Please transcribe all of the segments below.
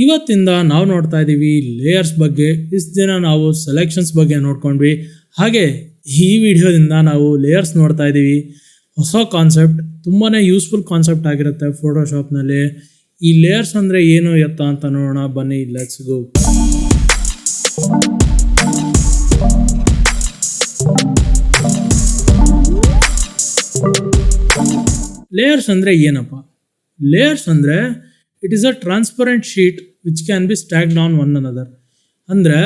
ಇವತ್ತಿಂದ ನಾವು ನೋಡ್ತಾ ಇದ್ದೀವಿ ಲೇಯರ್ಸ್ ಬಗ್ಗೆ. ಇಷ್ಟು ದಿನ ನಾವು ಸೆಲೆಕ್ಷನ್ಸ್ ಬಗ್ಗೆ ನೋಡ್ಕೊಂಡ್ವಿ. ಹಾಗೆ ಈ ವಿಡಿಯೋದಿಂದ ನಾವು ಲೇಯರ್ಸ್ ನೋಡ್ತಾ ಇದ್ದೀವಿ. ಹೊಸ ಕಾನ್ಸೆಪ್ಟ್, ತುಂಬಾ ಯೂಸ್ಫುಲ್ ಕಾನ್ಸೆಪ್ಟ್ ಆಗಿರುತ್ತೆ ಫೋಟೋಶಾಪ್ನಲ್ಲಿ. ಈ ಲೇಯರ್ಸ್ ಅಂದರೆ ಏನು ಎತ್ತ ಅಂತ ನೋಡೋಣ ಬನ್ನಿ, ಲೆಟ್ಸ್ ಗೋ. ಲೇಯರ್ಸ್ ಅಂದರೆ ಏನಪ್ಪ? ಲೇಯರ್ಸ್ ಅಂದರೆ it is a transparent sheet which can be stacked on one another. ಅಂದರೆ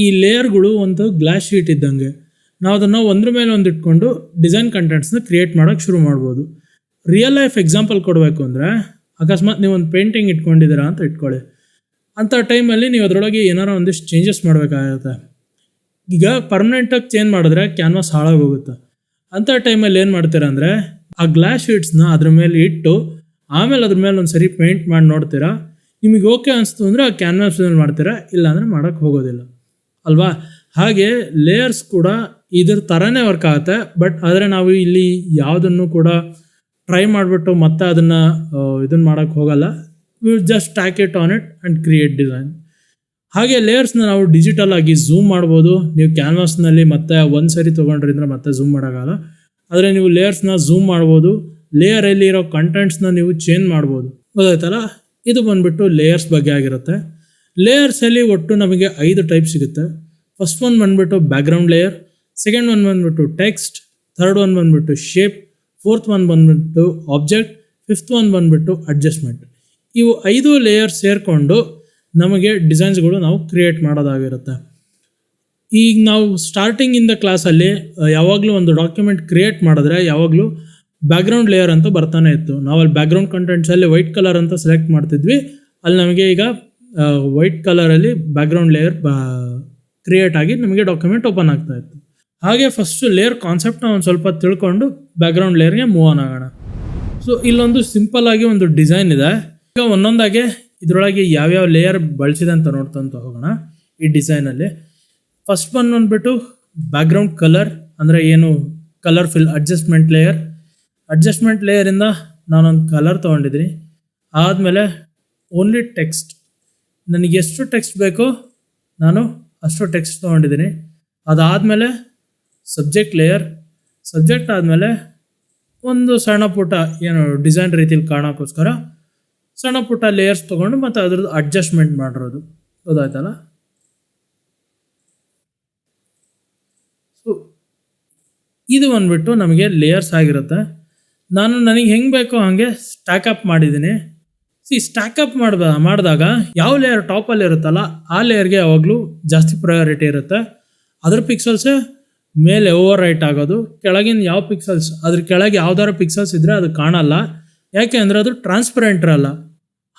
ಈ ಲೇಯರ್ಗಳು ಒಂದು ಗ್ಲಾಸ್ ಶೀಟ್ ಇದ್ದಂಗೆ. ನಾವು ಅದನ್ನು ಒಂದ್ರ ಮೇಲೆ ಒಂದು ಇಟ್ಕೊಂಡು ಡಿಸೈನ್ ಕಂಟೆಂಟ್ಸ್ನ ಕ್ರಿಯೇಟ್ ಮಾಡೋಕ್ಕೆ ಶುರು ಮಾಡ್ಬೋದು. ರಿಯಲ್ ಲೈಫ್ ಎಕ್ಸಾಂಪಲ್ ಕೊಡಬೇಕು ಅಂದರೆ, ಅಕಸ್ಮಾತ್ ನೀವು ಒಂದು ಪೇಂಟಿಂಗ್ ಇಟ್ಕೊಂಡಿದ್ದೀರಾ ಅಂತ ಇಟ್ಕೊಳ್ಳಿ. ಅಂಥ ಟೈಮಲ್ಲಿ ನೀವು ಅದರೊಳಗೆ ಏನಾರ ಒಂದಿಷ್ಟು ಚೇಂಜಸ್ ಮಾಡಬೇಕಾಗುತ್ತೆ. ಈಗ ಪರ್ಮನೆಂಟಾಗಿ ಚೇಂಜ್ ಮಾಡಿದ್ರೆ ಕ್ಯಾನ್ವಾಸ್ ಹಾಳಾಗೋಗುತ್ತೆ. ಅಂಥ ಟೈಮಲ್ಲಿ ಏನು ಮಾಡ್ತೀರಾ ಅಂದರೆ, ಆ ಗ್ಲಾಸ್ ಶೀಟ್ಸ್ನ ಅದ್ರ ಮೇಲೆ ಇಟ್ಟು ಆಮೇಲೆ ಅದ್ರ ಮೇಲೆ ಒಂದು ಸರಿ ಪೇಂಟ್ ಮಾಡಿ ನೋಡ್ತೀರಾ. ನಿಮಗೆ ಓಕೆ ಅನಿಸ್ತು ಅಂದರೆ ಆ ಕ್ಯಾನ್ವಾಸ್ ಮೇಲೆ ಮಾಡ್ತೀರಾ, ಇಲ್ಲಾಂದರೆ ಮಾಡೋಕ್ಕೆ ಹೋಗೋದಿಲ್ಲ ಅಲ್ವಾ? ಹಾಗೆ ಲೇಯರ್ಸ್ ಕೂಡ ಇದ್ರ ಥರನೇ ವರ್ಕ್ ಆಗುತ್ತೆ. ಬಟ್ ಆದರೆ ನಾವು ಇಲ್ಲಿ ಯಾವುದನ್ನು ಕೂಡ ಟ್ರೈ ಮಾಡಿಬಿಟ್ಟು ಮತ್ತೆ ಅದನ್ನು ಇದನ್ನು ಮಾಡೋಕ್ಕೆ ಹೋಗಲ್ಲ. Will just tack it on it and create design. ಹಾಗೆ ಲೇಯರ್ಸ್ನ ನಾವು ಡಿಜಿಟಲ್ ಆಗಿ ಝೂಮ್ ಮಾಡ್ಬೋದು. ನೀವು ಕ್ಯಾನ್ವಾಸ್ನಲ್ಲಿ ಮತ್ತೆ ಒಂದು ಸರಿ ತೊಗೊಂಡ್ರಿಂದ ಮತ್ತೆ ಝೂಮ್ ಮಾಡೋಕ್ಕಾಗಲ್ಲ. ಆದರೆ ನೀವು ಲೇಯರ್ಸ್ನ ಝೂಮ್ ಮಾಡ್ಬೋದು. ಲೇಯರಲ್ಲಿ ಇರೋ ಕಂಟೆಂಟ್ಸ್ನ ನೀವು ಚೇಂಜ್ ಮಾಡ್ಬೋದು. ಗೊತ್ತಾಯ್ತಲ್ಲ? ಇದು ಬಂದುಬಿಟ್ಟು ಲೇಯರ್ಸ್ ಬಗ್ಗೆ ಆಗಿರುತ್ತೆ. ಲೇಯರ್ಸಲ್ಲಿ ಒಟ್ಟು ನಮಗೆ 5 ಟೈಪ್ ಸಿಗುತ್ತೆ. ಫಸ್ಟ್ ಒನ್ ಬಂದುಬಿಟ್ಟು ಬ್ಯಾಕ್ಗ್ರೌಂಡ್ ಲೇಯರ್, ಸೆಕೆಂಡ್ ಒನ್ ಬಂದುಬಿಟ್ಟು ಟೆಕ್ಸ್ಟ್, ಥರ್ಡ್ ಒನ್ ಬಂದುಬಿಟ್ಟು ಶೇಪ್, ಫೋರ್ತ್ ಒನ್ ಬಂದುಬಿಟ್ಟು ಆಬ್ಜೆಕ್ಟ್, ಫಿಫ್ತ್ ಒನ್ ಬಂದುಬಿಟ್ಟು ಅಡ್ಜಸ್ಟ್ಮೆಂಟ್. ಇವು 5 ಲೇಯರ್ಸ್ ಸೇರಿಕೊಂಡು ನಮಗೆ ಡಿಸೈನ್ಸ್ಗಳು ನಾವು ಕ್ರಿಯೇಟ್ ಮಾಡೋದಾಗಿರುತ್ತೆ. ಈಗ ನಾವು ಸ್ಟಾರ್ಟಿಂಗಿಂದ ಕ್ಲಾಸಲ್ಲಿ ಯಾವಾಗಲೂ ಒಂದು ಡಾಕ್ಯುಮೆಂಟ್ ಕ್ರಿಯೇಟ್ ಮಾಡಿದ್ರೆ ಯಾವಾಗಲೂ ಬ್ಯಾಕ್ಗ್ರೌಂಡ್ ಲೇಯರ್ ಅಂತ ಬರ್ತಾನೆ ಇತ್ತು. ನಾವು ಅಲ್ಲಿ ಬ್ಯಾಕ್ಗ್ರೌಂಡ್ ಕಂಟೆಂಟ್ಸಲ್ಲಿ ವೈಟ್ ಕಲರ್ ಅಂತ ಸೆಲೆಕ್ಟ್ ಮಾಡ್ತಿದ್ವಿ. ಅಲ್ಲಿ ನಮಗೆ ಈಗ ವೈಟ್ ಕಲರಲ್ಲಿ ಬ್ಯಾಕ್ಗ್ರೌಂಡ್ ಲೇಯರ್ ಕ್ರಿಯೇಟ್ ಆಗಿ ನಮಗೆ ಡಾಕ್ಯುಮೆಂಟ್ ಓಪನ್ ಆಗ್ತಾ ಇತ್ತು. ಹಾಗೆ ಫಸ್ಟು ಲೇಯರ್ ಕಾನ್ಸೆಪ್ಟ್ನ ಒಂದು ಸ್ವಲ್ಪ ತಿಳ್ಕೊಂಡು ಬ್ಯಾಕ್ಗ್ರೌಂಡ್ ಲೇಯರ್ಗೆ ಮೂವ್ ಆನ್ ಆಗೋಣ. ಸೊ ಇಲ್ಲೊಂದು ಸಿಂಪಲ್ ಆಗಿ ಒಂದು ಡಿಸೈನ್ ಇದೆ. ಈಗ ಒಂದೊಂದಾಗೆ ಇದರೊಳಗೆ ಯಾವ್ಯಾವ ಲೇಯರ್ ಬಳಸಿದೆ ಅಂತ ನೋಡ್ತಂತ ಹೋಗೋಣ ಈ ಡಿಸೈನಲ್ಲಿ. ಫಸ್ಟ್ ಬಂದ್ಬಿಟ್ಟು ಬ್ಯಾಕ್ಗ್ರೌಂಡ್ ಕಲರ್ ಅಂದರೆ ಏನು, colour fill adjustment layer. Adjustment ಲೇಯರಿಂದ ನಾನೊಂದು ಕಲರ್ ತೊಗೊಂಡಿದ್ದೀನಿ. ಆದಮೇಲೆ ಓನ್ಲಿ ಟೆಕ್ಸ್ಟ್, ನನಗೆ ಎಷ್ಟು ಟೆಕ್ಸ್ಟ್ ಬೇಕೋ ನಾನು ಅಷ್ಟು ಟೆಕ್ಸ್ಟ್ ತೊಗೊಂಡಿದ್ದೀನಿ. ಅದಾದಮೇಲೆ ಸಬ್ಜೆಕ್ಟ್ ಲೇಯರ್. ಸಬ್ಜೆಕ್ಟ್ ಆದಮೇಲೆ ಒಂದು ಸಣ್ಣ ಪುಟ್ಟ ಏನು ಡಿಸೈನ್ ರೀತಿಲಿ ಕಾಣೋಕ್ಕೋಸ್ಕರ ಸಣ್ಣ ಪುಟ್ಟ ಲೇಯರ್ಸ್ ತೊಗೊಂಡು ಮತ್ತು ಅದ್ರದ್ದು ಅಡ್ಜಸ್ಟ್ಮೆಂಟ್ ಮಾಡಿರೋದು. ಗೊತ್ತಾಯ್ತಲ್ಲ? ಸೊ ಇದು ಬಂದುಬಿಟ್ಟು ನಮಗೆ ಲೇಯರ್ಸ್ ಆಗಿರುತ್ತೆ. ನನಗೆ ಹೆಂಗೆ ಬೇಕೋ ಹಾಗೆ ಸ್ಟ್ಯಾಕಪ್ ಮಾಡಿದ್ದೀನಿ. ಸ್ಟ್ಯಾಕಪ್ ಮಾಡಿದಾಗ ಯಾವ ಲೇಯರ್ ಟಾಪಲ್ಲಿ ಇರುತ್ತಲ್ಲ ಆ ಲೇಯರ್ಗೆ ಯಾವಾಗಲೂ ಜಾಸ್ತಿ ಪ್ರಯಾರಿಟಿ ಇರುತ್ತೆ. ಅದ್ರ ಪಿಕ್ಸಲ್ಸೇ ಮೇಲೆ ಓವರ್ ರೈಟ್ ಆಗೋದು. ಕೆಳಗಿನ ಯಾವ ಪಿಕ್ಸಲ್ಸ್, ಅದ್ರ ಕೆಳಗೆ ಯಾವ್ದಾರು ಪಿಕ್ಸಲ್ಸ್ ಇದ್ದರೆ ಅದು ಕಾಣಲ್ಲ. ಯಾಕೆ ಅಂದರೆ ಅದು ಟ್ರಾನ್ಸ್ಪರೆಂಟ್ ಇರಲ್ಲ.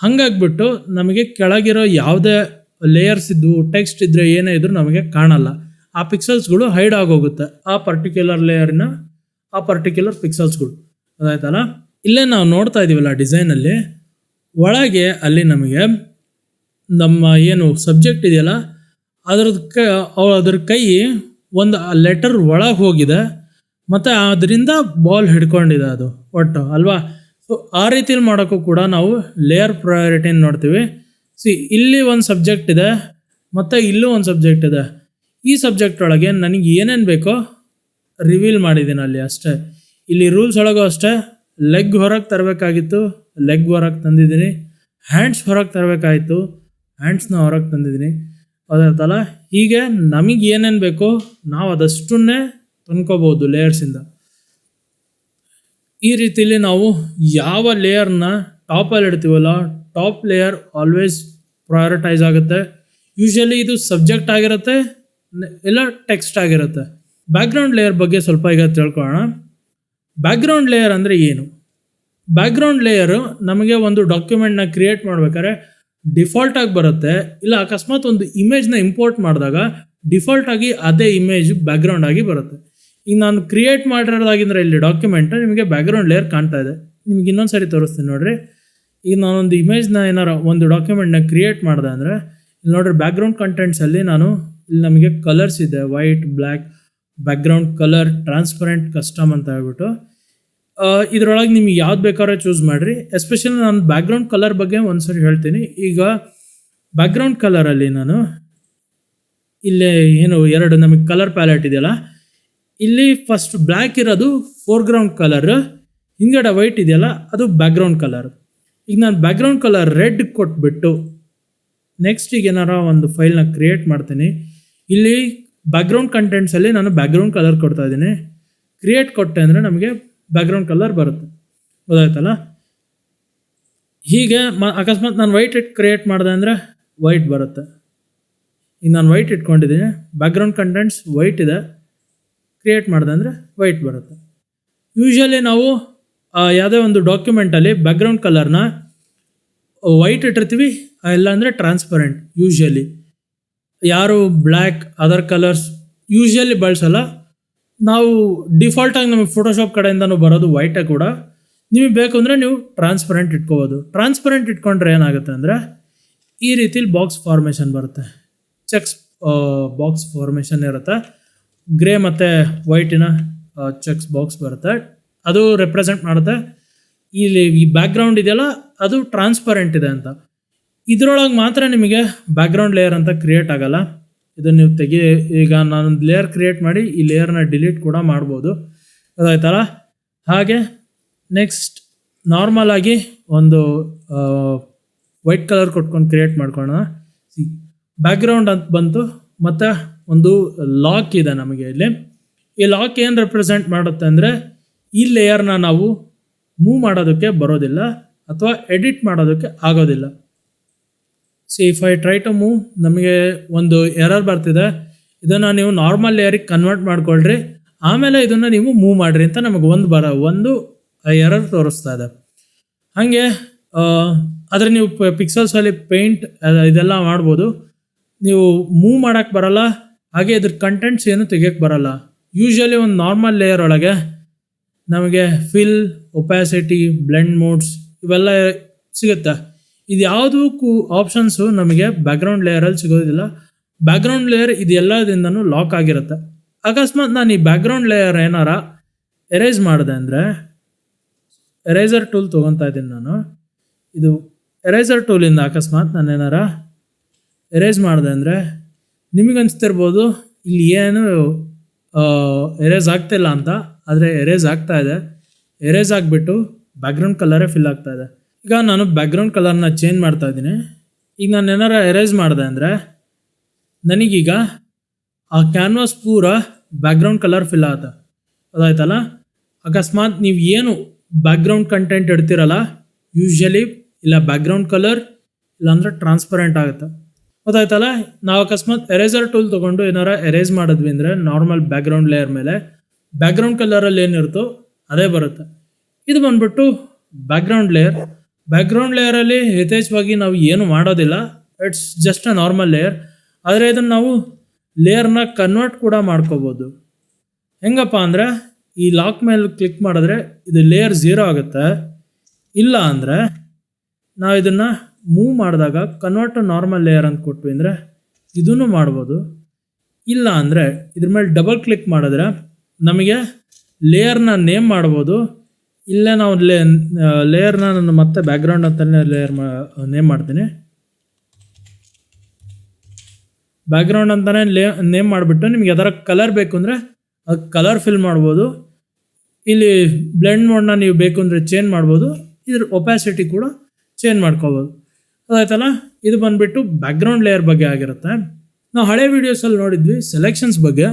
ಹಾಗಾಗ್ಬಿಟ್ಟು ನಮಗೆ ಕೆಳಗಿರೋ ಯಾವುದೇ ಲೇಯರ್ಸ್ ಇದ್ದು ಟೆಕ್ಸ್ಟ್ ಇದ್ದರೆ ಏನೇ ಇದ್ರೂ ನಮಗೆ ಕಾಣಲ್ಲ. ಆ ಪಿಕ್ಸಲ್ಸ್ಗಳು ಹೈಡ್ ಆಗೋಗುತ್ತೆ ಆ ಪರ್ಟಿಕ್ಯುಲರ್ ಲೇಯರ್ನ, ಆ ಪರ್ಟಿಕ್ಯುಲರ್ ಪಿಕ್ಸಲ್ಸ್ಗಳು. ಅದಾಯ್ತಲ್ಲ? ಇಲ್ಲೇ ನಾವು ನೋಡ್ತಾ ಇದ್ದೀವಲ್ಲ ಡಿಸೈನಲ್ಲಿ, ಒಳಗೆ ಅಲ್ಲಿ ನಮಗೆ ನಮ್ಮ ಏನು ಸಬ್ಜೆಕ್ಟ್ ಇದೆಯಲ್ಲ ಅದ್ರ ಕೈ ಒಂದು ಲೆಟರ್ ಒಳಗೆ ಹೋಗಿದೆ ಮತ್ತು ಅದರಿಂದ ಬಾಲ್ ಹಿಡ್ಕೊಂಡಿದೆ ಅದು ಒಟ್ಟು ಅಲ್ವಾ? ಸೊ ಆ ರೀತಿಯಲ್ಲಿ ಮಾಡೋಕ್ಕೂ ಕೂಡ ನಾವು ಲೇಯರ್ ಪ್ರಯಾರಿಟಿನ ನೋಡ್ತೀವಿ. ಇಲ್ಲಿ ಒಂದು ಸಬ್ಜೆಕ್ಟ್ ಇದೆ ಮತ್ತು ಇಲ್ಲೂ ಒಂದು ಸಬ್ಜೆಕ್ಟ್ ಇದೆ. ಈ ಸಬ್ಜೆಕ್ಟ್ ಒಳಗೆ ನನಗೆ ಏನೇನು ಬೇಕೋ ರಿವೀಲ್ ಮಾಡಿದ್ದೀನಿ ಅಲ್ಲಿ ಅಷ್ಟೇ. ಇಲ್ಲಿ ರೂಲ್ಸ್ ಒಳಗೂ ಅಷ್ಟೇ, ಲೆಗ್ ಹೊರಗೆ ತರಬೇಕಾಗಿತ್ತು, ಲೆಗ್ ಹೊರಗೆ ತಂದಿದ್ದೀನಿ. ಹ್ಯಾಂಡ್ಸ್ ಹೊರಗೆ ತರಬೇಕಾಯಿತು, ಹ್ಯಾಂಡ್ಸ್ನ ಹೊರಗೆ ತಂದಿದ್ದೀನಿ. ಅದಾಯ್ತಲ್ಲ? ಹೀಗೆ ನಮಗೆ ಏನೇನು ಬೇಕೋ ನಾವು ಅದಷ್ಟನ್ನೇ ತಂದ್ಕೋಬೋದು ಲೇಯರ್ಸಿಂದ. ಈ ರೀತಿಯಲ್ಲಿ ನಾವು ಯಾವ ಲೇಯರ್ನ ಟಾಪಲ್ಲಿ ಇಡ್ತೀವಲ್ಲ, ಟಾಪ್ ಲೇಯರ್ ಆಲ್ವೇಸ್ ಪ್ರಯಾರಿಟೈಸ್ ಆಗುತ್ತೆ. ಯೂಶ್ವಲಿ ಇದು ಸಬ್ಜೆಕ್ಟ್ ಆಗಿರುತ್ತೆ ಇಲ್ಲ ಟೆಕ್ಸ್ಟ್ ಆಗಿರುತ್ತೆ. ಬ್ಯಾಕ್ಗ್ರೌಂಡ್ ಲೇಯರ್ ಬಗ್ಗೆ ಸ್ವಲ್ಪ ಈಗ ತಿಳ್ಕೊಳ್ಳೋಣ. ಬ್ಯಾಕ್ಗ್ರೌಂಡ್ ಲೇಯರ್ ಅಂದರೆ ಏನು? ಬ್ಯಾಕ್ಗ್ರೌಂಡ್ ಲೇಯರು ನಮಗೆ ಒಂದು ಡಾಕ್ಯುಮೆಂಟ್ನ ಕ್ರಿಯೇಟ್ ಮಾಡ್ಬೇಕಾದ್ರೆ ಡಿಫಾಲ್ಟಾಗಿ ಬರುತ್ತೆ. ಇಲ್ಲ ಅಕಸ್ಮಾತ್ ಒಂದು ಇಮೇಜ್ನ ಇಂಪೋರ್ಟ್ ಮಾಡಿದಾಗ ಡಿಫಾಲ್ಟಾಗಿ ಅದೇ ಇಮೇಜ್ ಬ್ಯಾಕ್ಗ್ರೌಂಡ್ ಆಗಿ ಬರುತ್ತೆ. ಈಗ ನಾನು ಕ್ರಿಯೇಟ್ ಮಾಡಿರೋದಾಗಿಂದರೆ ಇಲ್ಲಿ ಡಾಕ್ಯುಮೆಂಟ್ ನಿಮಗೆ ಬ್ಯಾಕ್ಗ್ರೌಂಡ್ ಲೇಯರ್ ಕಾಣ್ತಾ ಇದೆ. ನಿಮ್ಗೆ ಇನ್ನೊಂದು ಸರಿ ತೋರಿಸ್ತೀನಿ ನೋಡಿರಿ. ಈಗ ನಾನೊಂದು ಇಮೇಜ್ನ ಏನಾರ ಒಂದು ಡಾಕ್ಯುಮೆಂಟ್ನ ಕ್ರಿಯೇಟ್ ಮಾಡಿದೆ ಅಂದರೆ ಇಲ್ಲಿ ನೋಡಿರಿ, ಬ್ಯಾಕ್ಗ್ರೌಂಡ್ ಕಂಟೆಂಟ್ಸಲ್ಲಿ ಇಲ್ಲಿ ನಮಗೆ ಕಲರ್ಸ್ ಇದೆ, white, black, background colour, transparent, custom ಅಂತ ಹೇಳ್ಬಿಟ್ಟು. ಇದರೊಳಗೆ ನಿಮಗೆ ಯಾವ್ದು ಬೇಕಾದ್ರೆ ಚೂಸ್ ಮಾಡಿರಿ. ಎಸ್ಪೆಷಲಿ ನಾನು ಬ್ಯಾಕ್ಗ್ರೌಂಡ್ ಕಲರ್ ಬಗ್ಗೆ ಒಂದು ಸರಿ ಹೇಳ್ತೀನಿ. ಈಗ ಬ್ಯಾಕ್ಗ್ರೌಂಡ್ ಕಲರಲ್ಲಿ ನಾನು ಇಲ್ಲೇ ಏನು ಎರಡು ನಮಗೆ ಕಲರ್ ಪ್ಯಾಲೆಟ್ ಇದೆಯಲ್ಲ, ಇಲ್ಲಿ ಫಸ್ಟ್ ಬ್ಲ್ಯಾಕ್ ಇರೋದು ಫೋರ್ಗ್ರೌಂಡ್ ಕಲರ್, ಹಿಂಗಡೆ ವೈಟ್ ಇದೆಯಲ್ಲ ಅದು ಬ್ಯಾಕ್ಗ್ರೌಂಡ್ ಕಲರ್. ಈಗ ನಾನು ಬ್ಯಾಕ್ಗ್ರೌಂಡ್ ಕಲರ್ ರೆಡ್ ಕೊಟ್ಬಿಟ್ಟು ನೆಕ್ಸ್ಟ್ ಈಗ ಏನಾರ ಒಂದು ಫೈಲ್ನ ಕ್ರಿಯೇಟ್ ಮಾಡ್ತೀನಿ. ಇಲ್ಲಿ ಬ್ಯಾಕ್ಗ್ರೌಂಡ್ ಕಂಟೆಂಟ್ಸಲ್ಲಿ ನಾನು ಬ್ಯಾಕ್ಗ್ರೌಂಡ್ ಕಲರ್ ಕೊಡ್ತಾ ಇದ್ದೀನಿ. ಕ್ರಿಯೇಟ್ ಕೊಟ್ಟೆ ಅಂದರೆ ನಮಗೆ ಬ್ಯಾಕ್ಗ್ರೌಂಡ್ ಕಲರ್ ಬರುತ್ತೆ, ಗೊತ್ತಾಯ್ತಲ್ಲ. ಹೀಗೆ ಅಕಸ್ಮಾತ್ ನಾನು ವೈಟ್ ಕ್ರಿಯೇಟ್ ಮಾಡಿದೆ ಅಂದರೆ ವೈಟ್ ಬರುತ್ತೆ. ಈಗ ನಾನು ವೈಟ್ ಇಟ್ಕೊಂಡಿದ್ದೀನಿ, ಬ್ಯಾಕ್ಗ್ರೌಂಡ್ ಕಂಟೆಂಟ್ಸ್ ವೈಟ್ ಇದೆ, ಕ್ರಿಯೇಟ್ ಮಾಡಿದೆ ಅಂದರೆ ವೈಟ್ ಬರುತ್ತೆ. ಯೂಶ್ವಲಿ ನಾವು ಯಾವುದೇ ಒಂದು ಡಾಕ್ಯುಮೆಂಟಲ್ಲಿ ಬ್ಯಾಕ್ಗ್ರೌಂಡ್ ಕಲರ್ನ ವೈಟ್ ಇಟ್ಟಿರ್ತೀವಿ, ಇಲ್ಲ ಅಂದರೆ ಟ್ರಾನ್ಸ್ಪರೆಂಟ್. ಯೂಶ್ವಲಿ ಯಾರು ಬ್ಲ್ಯಾಕ್ ಅದರ್ ಕಲರ್ಸ್ ಯೂಶ್ವಲಿ ಬಳಸಲ್ಲ. ನಾವು ಡಿಫಾಲ್ಟಾಗಿ ನಮಗೆ ಫೋಟೋಶಾಪ್ ಕಡೆಯಿಂದನೂ ಬರೋದು ವೈಟೇ ಕೂಡ. ನಿಮಗೆ ಬೇಕು ಅಂದರೆ ನೀವು ಟ್ರಾನ್ಸ್ಪರೆಂಟ್ ಇಟ್ಕೋಬೋದು. ಟ್ರಾನ್ಸ್ಪರೆಂಟ್ ಇಟ್ಕೊಂಡ್ರೆ ಏನಾಗುತ್ತೆ ಅಂದರೆ ಈ ರೀತಿಲಿ ಬಾಕ್ಸ್ ಫಾರ್ಮೇಷನ್ ಬರುತ್ತೆ, ಚೆಕ್ಸ್ ಬಾಕ್ಸ್ ಫಾರ್ಮೇಷನ್ ಇರುತ್ತೆ. ಗ್ರೇ ಮತ್ತು ವೈಟಿನ ಚೆಕ್ಸ್ ಬಾಕ್ಸ್ ಬರುತ್ತೆ, ಅದು ರೆಪ್ರೆಸೆಂಟ್ ಮಾಡುತ್ತೆ ಇಲ್ಲಿ ಈ ಬ್ಯಾಕ್ಗ್ರೌಂಡ್ ಇದೆಯಲ್ಲ ಅದು ಟ್ರಾನ್ಸ್ಪರೆಂಟ್ ಇದೆ ಅಂತ. ಇದರೊಳಗೆ ಮಾತ್ರ ನಿಮಗೆ ಬ್ಯಾಕ್ಗ್ರೌಂಡ್ ಲೇಯರ್ ಅಂತ ಕ್ರಿಯೇಟ್ ಆಗೋಲ್ಲ. ಇದನ್ನು ನೀವು ಈಗ ನಾನೊಂದು ಲೇಯರ್ ಕ್ರಿಯೇಟ್ ಮಾಡಿ ಈ ಲೇಯರ್ನ ಡಿಲೀಟ್ ಕೂಡ ಮಾಡ್ಬೋದು, ಅದಾಯ್ತಲ್ಲ. ಹಾಗೆ ನೆಕ್ಸ್ಟ್ ನಾರ್ಮಲ್ ಆಗಿ ಒಂದು ವೈಟ್ ಕಲರ್ ಕೊಟ್ಕೊಂಡು ಕ್ರಿಯೇಟ್ ಮಾಡ್ಕೊಳ್ಳೋಣ. ಬ್ಯಾಕ್ಗ್ರೌಂಡ್ ಅಂತ ಬಂತು, ಮತ್ತು ಒಂದು ಲಾಕ್ ಇದೆ ನಮಗೆ ಇಲ್ಲಿ. ಈ ಲಾಕ್ ಏನು ರೆಪ್ರೆಸೆಂಟ್ ಮಾಡುತ್ತೆ ಅಂದರೆ ಈ ಲೇಯರ್ನ ನಾವು ಮೂವ್ ಮಾಡೋದಕ್ಕೆ ಬರೋದಿಲ್ಲ ಅಥವಾ ಎಡಿಟ್ ಮಾಡೋದಕ್ಕೆ ಆಗೋದಿಲ್ಲ. If I try to move, ನಮಗೆ ಒಂದು ಎರರ್ ಬರ್ತಿದೆ. ಇದನ್ನು ನೀವು ನಾರ್ಮಲ್ ಲೇಯರಿಗೆ ಕನ್ವರ್ಟ್ ಮಾಡ್ಕೊಳ್ರಿ, ಆಮೇಲೆ ಇದನ್ನು ನೀವು ಮೂವ್ ಮಾಡಿರಿ ಅಂತ ನಮಗೆ ಒಂದು ಎರರ್ ತೋರಿಸ್ತಾ ಇದೆ. ಹಾಗೆ ಆದರೆ ನೀವು ಪಿಕ್ಸಲ್ಸಲ್ಲಿ ಪೇಂಟ್ ಇದೆಲ್ಲ ಮಾಡ್ಬೋದು. ನೀವು ಮೂವ್ ಮಾಡೋಕ್ಕೆ ಬರೋಲ್ಲ, ಹಾಗೆ ಇದ್ರ ಕಂಟೆಂಟ್ಸ್ ಏನು ತೆಗಿಯೋಕ್ಕೆ ಬರೋಲ್ಲ. ಯೂಶ್ವಲಿ ಒಂದು ನಾರ್ಮಲ್ ಲೇಯರ್ ಒಳಗೆ ನಮಗೆ ಫಿಲ್, ಒಪ್ಯಾಸಿಟಿ, ಬ್ಲೆಂಡ್ ಮೋಡ್ಸ್ ಇವೆಲ್ಲ ಸಿಗುತ್ತೆ. ಇದು ಯಾವುದಕ್ಕೂ ಆಪ್ಷನ್ಸು ನಮಗೆ ಬ್ಯಾಕ್ಗ್ರೌಂಡ್ ಲೇಯರಲ್ಲಿ ಸಿಗೋದಿಲ್ಲ. ಬ್ಯಾಕ್ಗ್ರೌಂಡ್ ಲೇಯರ್ ಇದೆಲ್ಲದಿಂದನೂ ಲಾಕ್ ಆಗಿರುತ್ತೆ. ಅಕಸ್ಮಾತ್ ನಾನು ಈ ಬ್ಯಾಕ್ಗ್ರೌಂಡ್ ಲೇಯರ್ ಏನಾರ ಎರೇಸ್ ಮಾಡಿದೆ ಅಂದರೆ, ಎರೇಸರ್ ಟೂಲ್ ತೊಗೊತಾ ಇದ್ದೀನಿ ನಾನು. ಇದು ಎರೇಸರ್ ಟೂಲಿಂದ ಅಕಸ್ಮಾತ್ ನಾನು ಏನಾರ ಎರೇಸ್ ಮಾಡಿದೆ ಅಂದರೆ ನಿಮಗೆ ಅನಿಸ್ತಿರ್ಬೋದು ಇಲ್ಲಿ ಏನು ಎರೇಸ್ ಆಗ್ತಿಲ್ಲ ಅಂತ, ಆದರೆ ಎರೇಸ್ ಆಗ್ತಾ ಇದೆ. ಎರೇಸ್ ಆಗಿಬಿಟ್ಟು ಬ್ಯಾಕ್ಗ್ರೌಂಡ್ ಕಲರೇ ಫಿಲ್ ಆಗ್ತಾ ಇದೆ. ಈಗ ನಾನು ಬ್ಯಾಕ್ಗ್ರೌಂಡ್ ಕಲರ್ನ ಚೇಂಜ್ ಮಾಡ್ತಾ ಇದ್ದೀನಿ. ಈಗ ನಾನು ಏನಾರ ಎರೇಸ್ ಮಾಡಿದೆ ಅಂದರೆ ನನಗೀಗ ಆ ಕ್ಯಾನ್ವಾಸ್ ಪೂರ ಬ್ಯಾಕ್ಗ್ರೌಂಡ್ ಕಲರ್ ಫಿಲ್ ಆಗುತ್ತೆ, ಅದಾಯ್ತಲ್ಲ. ಅಕಸ್ಮಾತ್ ನೀವು ಏನು ಬ್ಯಾಕ್ಗ್ರೌಂಡ್ ಕಂಟೆಂಟ್ ಇಡ್ತೀರಲ್ಲ, ಯೂಶ್ವಲಿ ಇಲ್ಲ ಬ್ಯಾಕ್ಗ್ರೌಂಡ್ ಕಲರ್ ಇಲ್ಲಾಂದರೆ ಟ್ರಾನ್ಸ್ಪರೆಂಟ್ ಆಗುತ್ತೆ, ಗೊತ್ತಾಯ್ತಲ್ಲ. ನಾವು ಅಕಸ್ಮಾತ್ ಎರೇಸರ್ ಟೂಲ್ ತೊಗೊಂಡು ಏನಾರ ಎರೇಸ್ ಮಾಡಿದ್ವಿ ಅಂದರೆ ನಾರ್ಮಲ್ ಬ್ಯಾಕ್ಗ್ರೌಂಡ್ ಲೇಯರ್ ಮೇಲೆ ಬ್ಯಾಕ್ಗ್ರೌಂಡ್ ಕಲರಲ್ಲಿ ಏನಿರುತ್ತೋ ಅದೇ ಬರುತ್ತೆ. ಇದು ಬಂದ್ಬಿಟ್ಟು ಬ್ಯಾಕ್ಗ್ರೌಂಡ್ ಲೇಯರ್. ಬ್ಯಾಕ್ಗ್ರೌಂಡ್ ಲೇಯರಲ್ಲಿ ಯಥೇಚ್ಛವಾಗಿ ನಾವು ಏನು ಮಾಡೋದಿಲ್ಲ, it's just a normal layer. ಆದರೆ ಇದನ್ನು ನಾವು ಲೇಯರ್ನ ಕನ್ವರ್ಟ್ ಕೂಡ ಮಾಡ್ಕೋಬೋದು. ಹೆಂಗಪ್ಪ ಅಂದರೆ ಈ ಲಾಕ್ ಮೇಲೆ ಕ್ಲಿಕ್ ಮಾಡಿದ್ರೆ ಇದು ಲೇಯರ್ 0 ಆಗುತ್ತೆ. ಇಲ್ಲ ಅಂದರೆ ನಾವು ಇದನ್ನು ಮೂವ್ ಮಾಡಿದಾಗ ಕನ್ವರ್ಟ್ ನಾರ್ಮಲ್ ಲೇಯರ್ ಅಂತ ಕೊಟ್ವಿ ಅಂದರೆ ಇದನ್ನು ಮಾಡ್ಬೋದು. ಇಲ್ಲ ಅಂದರೆ ಇದ್ರ ಮೇಲೆ ಡಬಲ್ ಕ್ಲಿಕ್ ಮಾಡಿದ್ರೆ ನಮಗೆ ಲೇಯರ್ನ ನೇಮ್ ಮಾಡ್ಬೋದು. ಇಲ್ಲೇ ನಾವು ಲೇಯರ್ನ ನಾನು ಮತ್ತೆ ಬ್ಯಾಕ್ಗ್ರೌಂಡ್ ಅಂತಲೇ ಲೇಯರ್ ನೇಮ್ ಮಾಡ್ತೀನಿ. ಬ್ಯಾಕ್ಗ್ರೌಂಡ್ ಅಂತಲೇ ನೇಮ್ ಮಾಡಿಬಿಟ್ಟು ನಿಮ್ಗೆ ಯಾವ್ದಾರ ಕಲರ್ ಬೇಕು ಅಂದರೆ ಅದು ಕಲರ್ ಫಿಲ್ ಮಾಡ್ಬೋದು. ಇಲ್ಲಿ ಬ್ಲೆಂಡ್ ಮೋಡ್ನ ನೀವು ಬೇಕು ಅಂದರೆ ಚೇಂಜ್ ಮಾಡ್ಬೋದು. ಇದ್ರ ಒಪ್ಯಾಸಿಟಿ ಕೂಡ ಚೇಂಜ್ ಮಾಡ್ಕೋಬೋದು, ಅದಾಯ್ತಲ್ಲ. ಇದು ಬಂದುಬಿಟ್ಟು ಬ್ಯಾಕ್ಗ್ರೌಂಡ್ ಲೇಯರ್ ಬಗ್ಗೆ ಆಗಿರುತ್ತೆ. ನಾವು ಹಳೆ ವೀಡಿಯೋಸಲ್ಲಿ ನೋಡಿದ್ವಿ ಸೆಲೆಕ್ಷನ್ಸ್ ಬಗ್ಗೆ.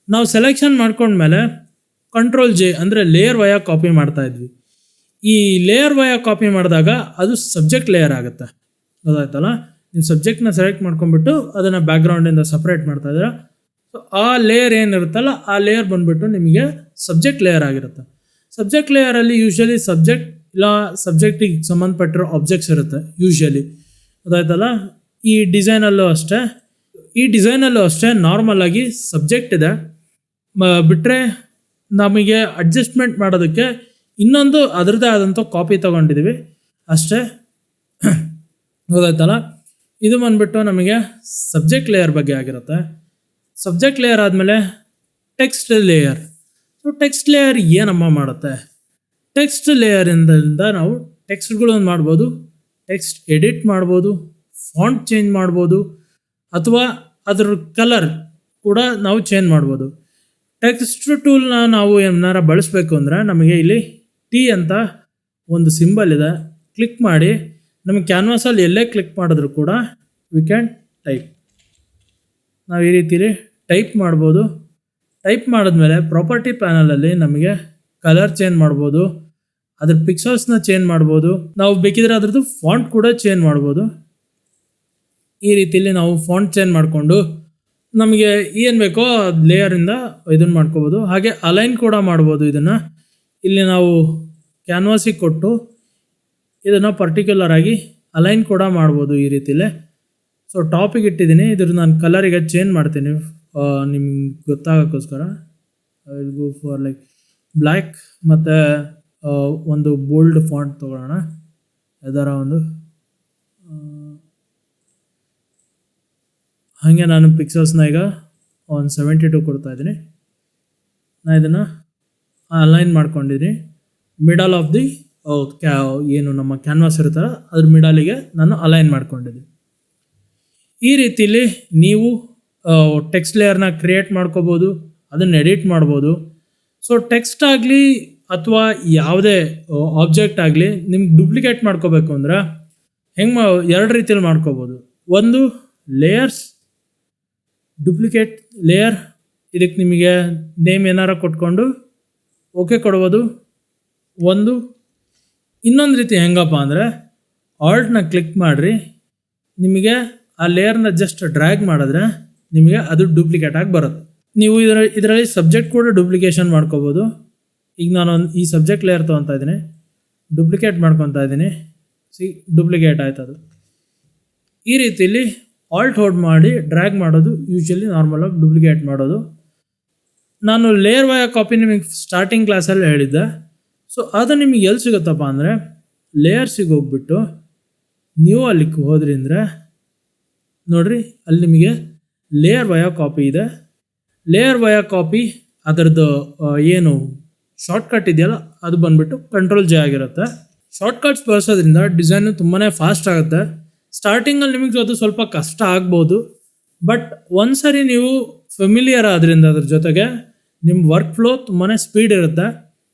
ನಾವು ಸೆಲೆಕ್ಷನ್ ಮಾಡ್ಕೊಂಡ್ಮೇಲೆ Ctrl+J ಅಂದರೆ ಲೇಯರ್ ವಯ ಕಾಪಿ ಮಾಡ್ತಾಯಿದ್ವಿ. ಈ ಲೇಯರ್ ವಯ ಕಾಪಿ ಮಾಡಿದಾಗ ಅದು ಸಬ್ಜೆಕ್ಟ್ ಲೇಯರ್ ಆಗುತ್ತೆ, ಗೊತ್ತಾಯ್ತಲ್ಲ. ನೀವು ಸಬ್ಜೆಕ್ಟ್ನ ಸೆಲೆಕ್ಟ್ ಮಾಡ್ಕೊಂಡ್ಬಿಟ್ಟು ಅದನ್ನು ಬ್ಯಾಕ್ಗ್ರೌಂಡಿಂದ ಸಪ್ರೇಟ್ ಮಾಡ್ತಾಯಿದ್ದೀರ. ಸೊ ಆ ಲೇಯರ್ ಏನಿರುತ್ತಲ್ಲ ಆ ಲೇಯರ್ ಬಂದುಬಿಟ್ಟು ನಿಮಗೆ ಸಬ್ಜೆಕ್ಟ್ ಲೇಯರ್ ಆಗಿರುತ್ತೆ. ಸಬ್ಜೆಕ್ಟ್ ಲೇಯರಲ್ಲಿ ಯೂಶ್ವಲಿ ಸಬ್ಜೆಕ್ಟ್ ಇಲ್ಲ ಸಬ್ಜೆಕ್ಟಿಗೆ ಸಂಬಂಧಪಟ್ಟಿರೋ ಆಬ್ಜೆಕ್ಟ್ಸ್ ಇರುತ್ತೆ ಯೂಶ್ವಲಿ, ಗೊತ್ತಾಯ್ತಲ್ಲ. ಈ ಡಿಸೈನಲ್ಲೂ ಅಷ್ಟೇ ನಾರ್ಮಲ್ ಆಗಿ ಸಬ್ಜೆಕ್ಟ್ ಇದೆ, ಬಿಟ್ಟರೆ ನಮಗೆ ಅಡ್ಜಸ್ಟ್ಮೆಂಟ್ ಮಾಡೋದಕ್ಕೆ ಇನ್ನೊಂದು ಅದರದ್ದೇ ಆದಂಥ ಕಾಪಿ ತೊಗೊಂಡಿದ್ದೀವಿ ಅಷ್ಟೇ, ಗೊತ್ತಾಯ್ತಲ್ಲ. ಇದು ಬಂದುಬಿಟ್ಟು ನಮಗೆ ಸಬ್ಜೆಕ್ಟ್ ಲೇಯರ್ ಬಗ್ಗೆ ಆಗಿರುತ್ತೆ. ಸಬ್ಜೆಕ್ಟ್ ಲೇಯರ್ ಆದಮೇಲೆ text layer. So text layer ಏನಮ್ಮ ಮಾಡುತ್ತೆ? ಟೆಕ್ಸ್ಟ್ ಲೇಯರಿಂದ ನಾವು ಟೆಕ್ಸ್ಟ್ಗಳನ್ನು ಮಾಡ್ಬೋದು, ಟೆಕ್ಸ್ಟ್ ಎಡಿಟ್ ಮಾಡ್ಬೋದು, ಫಾಂಟ್ ಚೇಂಜ್ ಮಾಡ್ಬೋದು ಅಥವಾ ಅದ್ರ ಕಲರ್ ಕೂಡ ನಾವು ಚೇಂಜ್ ಮಾಡ್ಬೋದು. ಟೆಕ್ಸ್ಟ್ ಟೂಲ್ನ ನಾವು ಏನಾರ ಬಳಸಬೇಕು ಅಂದರೆ ನಮಗೆ ಇಲ್ಲಿ ಟಿ ಅಂತ ಒಂದು ಸಿಂಬಲ್ ಇದೆ, ಕ್ಲಿಕ್ ಮಾಡಿ ನಮಗೆ ಕ್ಯಾನ್ವಾಸಲ್ಲಿ ಎಲ್ಲೇ ಕ್ಲಿಕ್ ಮಾಡಿದ್ರು ಕೂಡ ವಿ ಕ್ಯಾನ್ ಟೈಪ್. ನಾವು ಈ ರೀತಿಲಿ ಟೈಪ್ ಮಾಡ್ಬೋದು. ಟೈಪ್ ಮಾಡಿದ್ಮೇಲೆ ಪ್ರಾಪರ್ಟಿ ಪ್ಯಾನಲಲ್ಲಿ ನಮಗೆ ಕಲರ್ ಚೇಂಜ್ ಮಾಡ್ಬೋದು, ಅದ್ರ ಪಿಕ್ಸಲ್ಸ್ನ ಚೇಂಜ್ ಮಾಡ್ಬೋದು, ನಾವು ಬೇಕಿದ್ರೆ ಅದ್ರದ್ದು ಫಾಂಟ್ ಕೂಡ ಚೇಂಜ್ ಮಾಡ್ಬೋದು. ಈ ರೀತಿಯಲ್ಲಿ ನಾವು ಫಾಂಟ್ ಚೇಂಜ್ ಮಾಡಿಕೊಂಡು ನಮಗೆ ಏನು ಬೇಕೋ ಲೇಯರಿಂದ ಇದನ್ನು ಮಾಡ್ಕೋಬೋದು. ಹಾಗೆ ಅಲೈನ್ ಕೂಡ ಮಾಡ್ಬೋದು. ಇದನ್ನು ಇಲ್ಲಿ ನಾವು ಕ್ಯಾನ್ವಾಸಿಗೆ ಕೊಟ್ಟು ಇದನ್ನು ಪರ್ಟಿಕ್ಯುಲರ್ ಆಗಿ ಅಲೈನ್ ಕೂಡ ಮಾಡ್ಬೋದು ಈ ರೀತಿಲೇ. ಸೊ ಟಾಪಿಗೆ ಇಟ್ಟಿದ್ದೀನಿ, ಇದ್ರ ನಾನು ಕಲರಿಗೆ ಚೇಂಜ್ ಮಾಡ್ತೀನಿ ನಿಮ್ಗೆ ಗೊತ್ತಾಗೋಕ್ಕೋಸ್ಕರ. I will go for like black ಮತ್ತು ಒಂದು ಬೋಲ್ಡ್ ಫಾಂಟ್ ತೊಗೊಳ್ಳೋಣ. ಯಾವ್ದಾರ ಒಂದು ಹಾಗೆ ನಾನು ಪಿಕ್ಸಲ್ಸ್ನ ಈಗ ಒಂದು 72 ಕೊಡ್ತಾಯಿದ್ದೀನಿ. ನಾನು ಇದನ್ನು ಅಲೈನ್ ಮಾಡ್ಕೊಂಡಿದ್ದೀನಿ. ಮಿಡಲ್ ಆಫ್ ದಿ ಏನು ನಮ್ಮ ಕ್ಯಾನ್ವಾಸ್ ಇರುತ್ತಲ್ಲ ಅದ್ರ ಮಿಡಲಿಗೆ ನಾನು ಅಲೈನ್ ಮಾಡ್ಕೊಂಡಿದ್ದೀನಿ. ಈ ರೀತಿಲಿ ನೀವು ಟೆಕ್ಸ್ಟ್ ಲೇಯರ್ನ ಕ್ರಿಯೇಟ್ ಮಾಡ್ಕೋಬೋದು, ಅದನ್ನು ಎಡಿಟ್ ಮಾಡ್ಬೋದು. ಸೊ ಟೆಕ್ಸ್ಟ್ ಆಗಲಿ ಅಥವಾ ಯಾವುದೇ ಆಬ್ಜೆಕ್ಟ್ ಆಗಲಿ ನಿಮ್ಗೆ ಡೂಪ್ಲಿಕೇಟ್ ಮಾಡ್ಕೋಬೇಕು ಅಂದ್ರೆ ಹೆಂಗೆ ಎರಡು ರೀತಿಯಲ್ಲಿ ಮಾಡ್ಕೋಬೋದು. ಒಂದು ಲೇಯರ್ಸ್, ಡೂಪ್ಲಿಕೇಟ್ ಲೇಯರ್, ಇದಕ್ಕೆ ನಿಮಗೆ ನೇಮ್ ಏನಾರ ಕೊಟ್ಕೊಂಡು ಓಕೆ ಕೊಡ್ಬೋದು. ಒಂದು ಇನ್ನೊಂದು ರೀತಿ ಹೆಂಗಪ್ಪ ಅಂದರೆ ಆಲ್ಟ್ನ ಕ್ಲಿಕ್ ಮಾಡಿರಿ, ನಿಮಗೆ ಆ ಲೇಯರ್ನ ಜಸ್ಟ್ ಡ್ರ್ಯಾಗ್ ಮಾಡಿದ್ರೆ ನಿಮಗೆ ಅದು ಡೂಪ್ಲಿಕೇಟ್ ಆಗಿ ಬರುತ್ತೆ. ನೀವು ಇದರಲ್ಲಿ ಸಬ್ಜೆಕ್ಟ್ ಕೂಡ ಡೂಪ್ಲಿಕೇಶನ್ ಮಾಡ್ಕೋಬೋದು. ಈಗ ನಾನು ಈ ಸಬ್ಜೆಕ್ಟ್ ಲೇಯರ್ ತೊಗೊತಾ ಇದ್ದೀನಿ, ಡೂಪ್ಲಿಕೇಟ್ ಮಾಡ್ಕೊತಾ ಇದ್ದೀನಿ, ಡೂಪ್ಲಿಕೇಟ್ ಆಯ್ತು ಅದು. ಈ ರೀತಿಯಲ್ಲಿ ಆಲ್ಟ್ ಹೋಲ್ಡ್ ಮಾಡಿ ಡ್ರ್ಯಾಗ್ ಮಾಡೋದು ಯೂಶ್ವಲಿ ನಾರ್ಮಲಾಗಿ ಡೂಪ್ಲಿಕೇಟ್ ಮಾಡೋದು. ನಾನು ಲೇಯರ್ ವಯ ಕಾಪಿ ನಿಮಗೆ ಸ್ಟಾರ್ಟಿಂಗ್ ಕ್ಲಾಸಲ್ಲಿ ಹೇಳಿದ್ದೆ. ಸೊ ಅದು ನಿಮಗೆ ಎಲ್ಲಿ ಸಿಗುತ್ತಪ್ಪ ಅಂದರೆ ಲೇಯರ್ಸಿಗೆ ಹೋಗ್ಬಿಟ್ಟು ನೀವು ಅಲ್ಲಿ ಹೋದ್ರಿ ಅಂದರೆ ನೋಡಿರಿ, ಅಲ್ಲಿ ನಿಮಗೆ ಲೇಯರ್ ವಯ ಕಾಪಿ ಇದೆ. ಲೇಯರ್ ವಯ ಕಾಪಿ ಅದರದ್ದು ಏನು ಶಾರ್ಟ್ಕಟ್ ಇದೆಯಲ್ಲ ಅದು ಬಂದುಬಿಟ್ಟು Ctrl+J ಆಗಿರುತ್ತೆ. ಶಾರ್ಟ್ಕಟ್ಸ್ ಬಳಸೋದ್ರಿಂದ ಡಿಸೈನು ತುಂಬಾ ಫಾಸ್ಟ್ ಆಗುತ್ತೆ. ಸ್ಟಾರ್ಟಿಂಗಲ್ಲಿ ನಿಮಗೆ ಅದು ಸ್ವಲ್ಪ ಕಷ್ಟ ಆಗ್ಬೋದು, ಬಟ್ ಒಂದ್ಸರಿ ನೀವು ಫೆಮಿಲಿಯರ್ ಆದ್ರಿಂದ ಅದ್ರ ಜೊತೆಗೆ ನಿಮ್ಮ ವರ್ಕ್ ಫ್ಲೋ ತುಂಬಾ ಸ್ಪೀಡ್ ಇರುತ್ತೆ.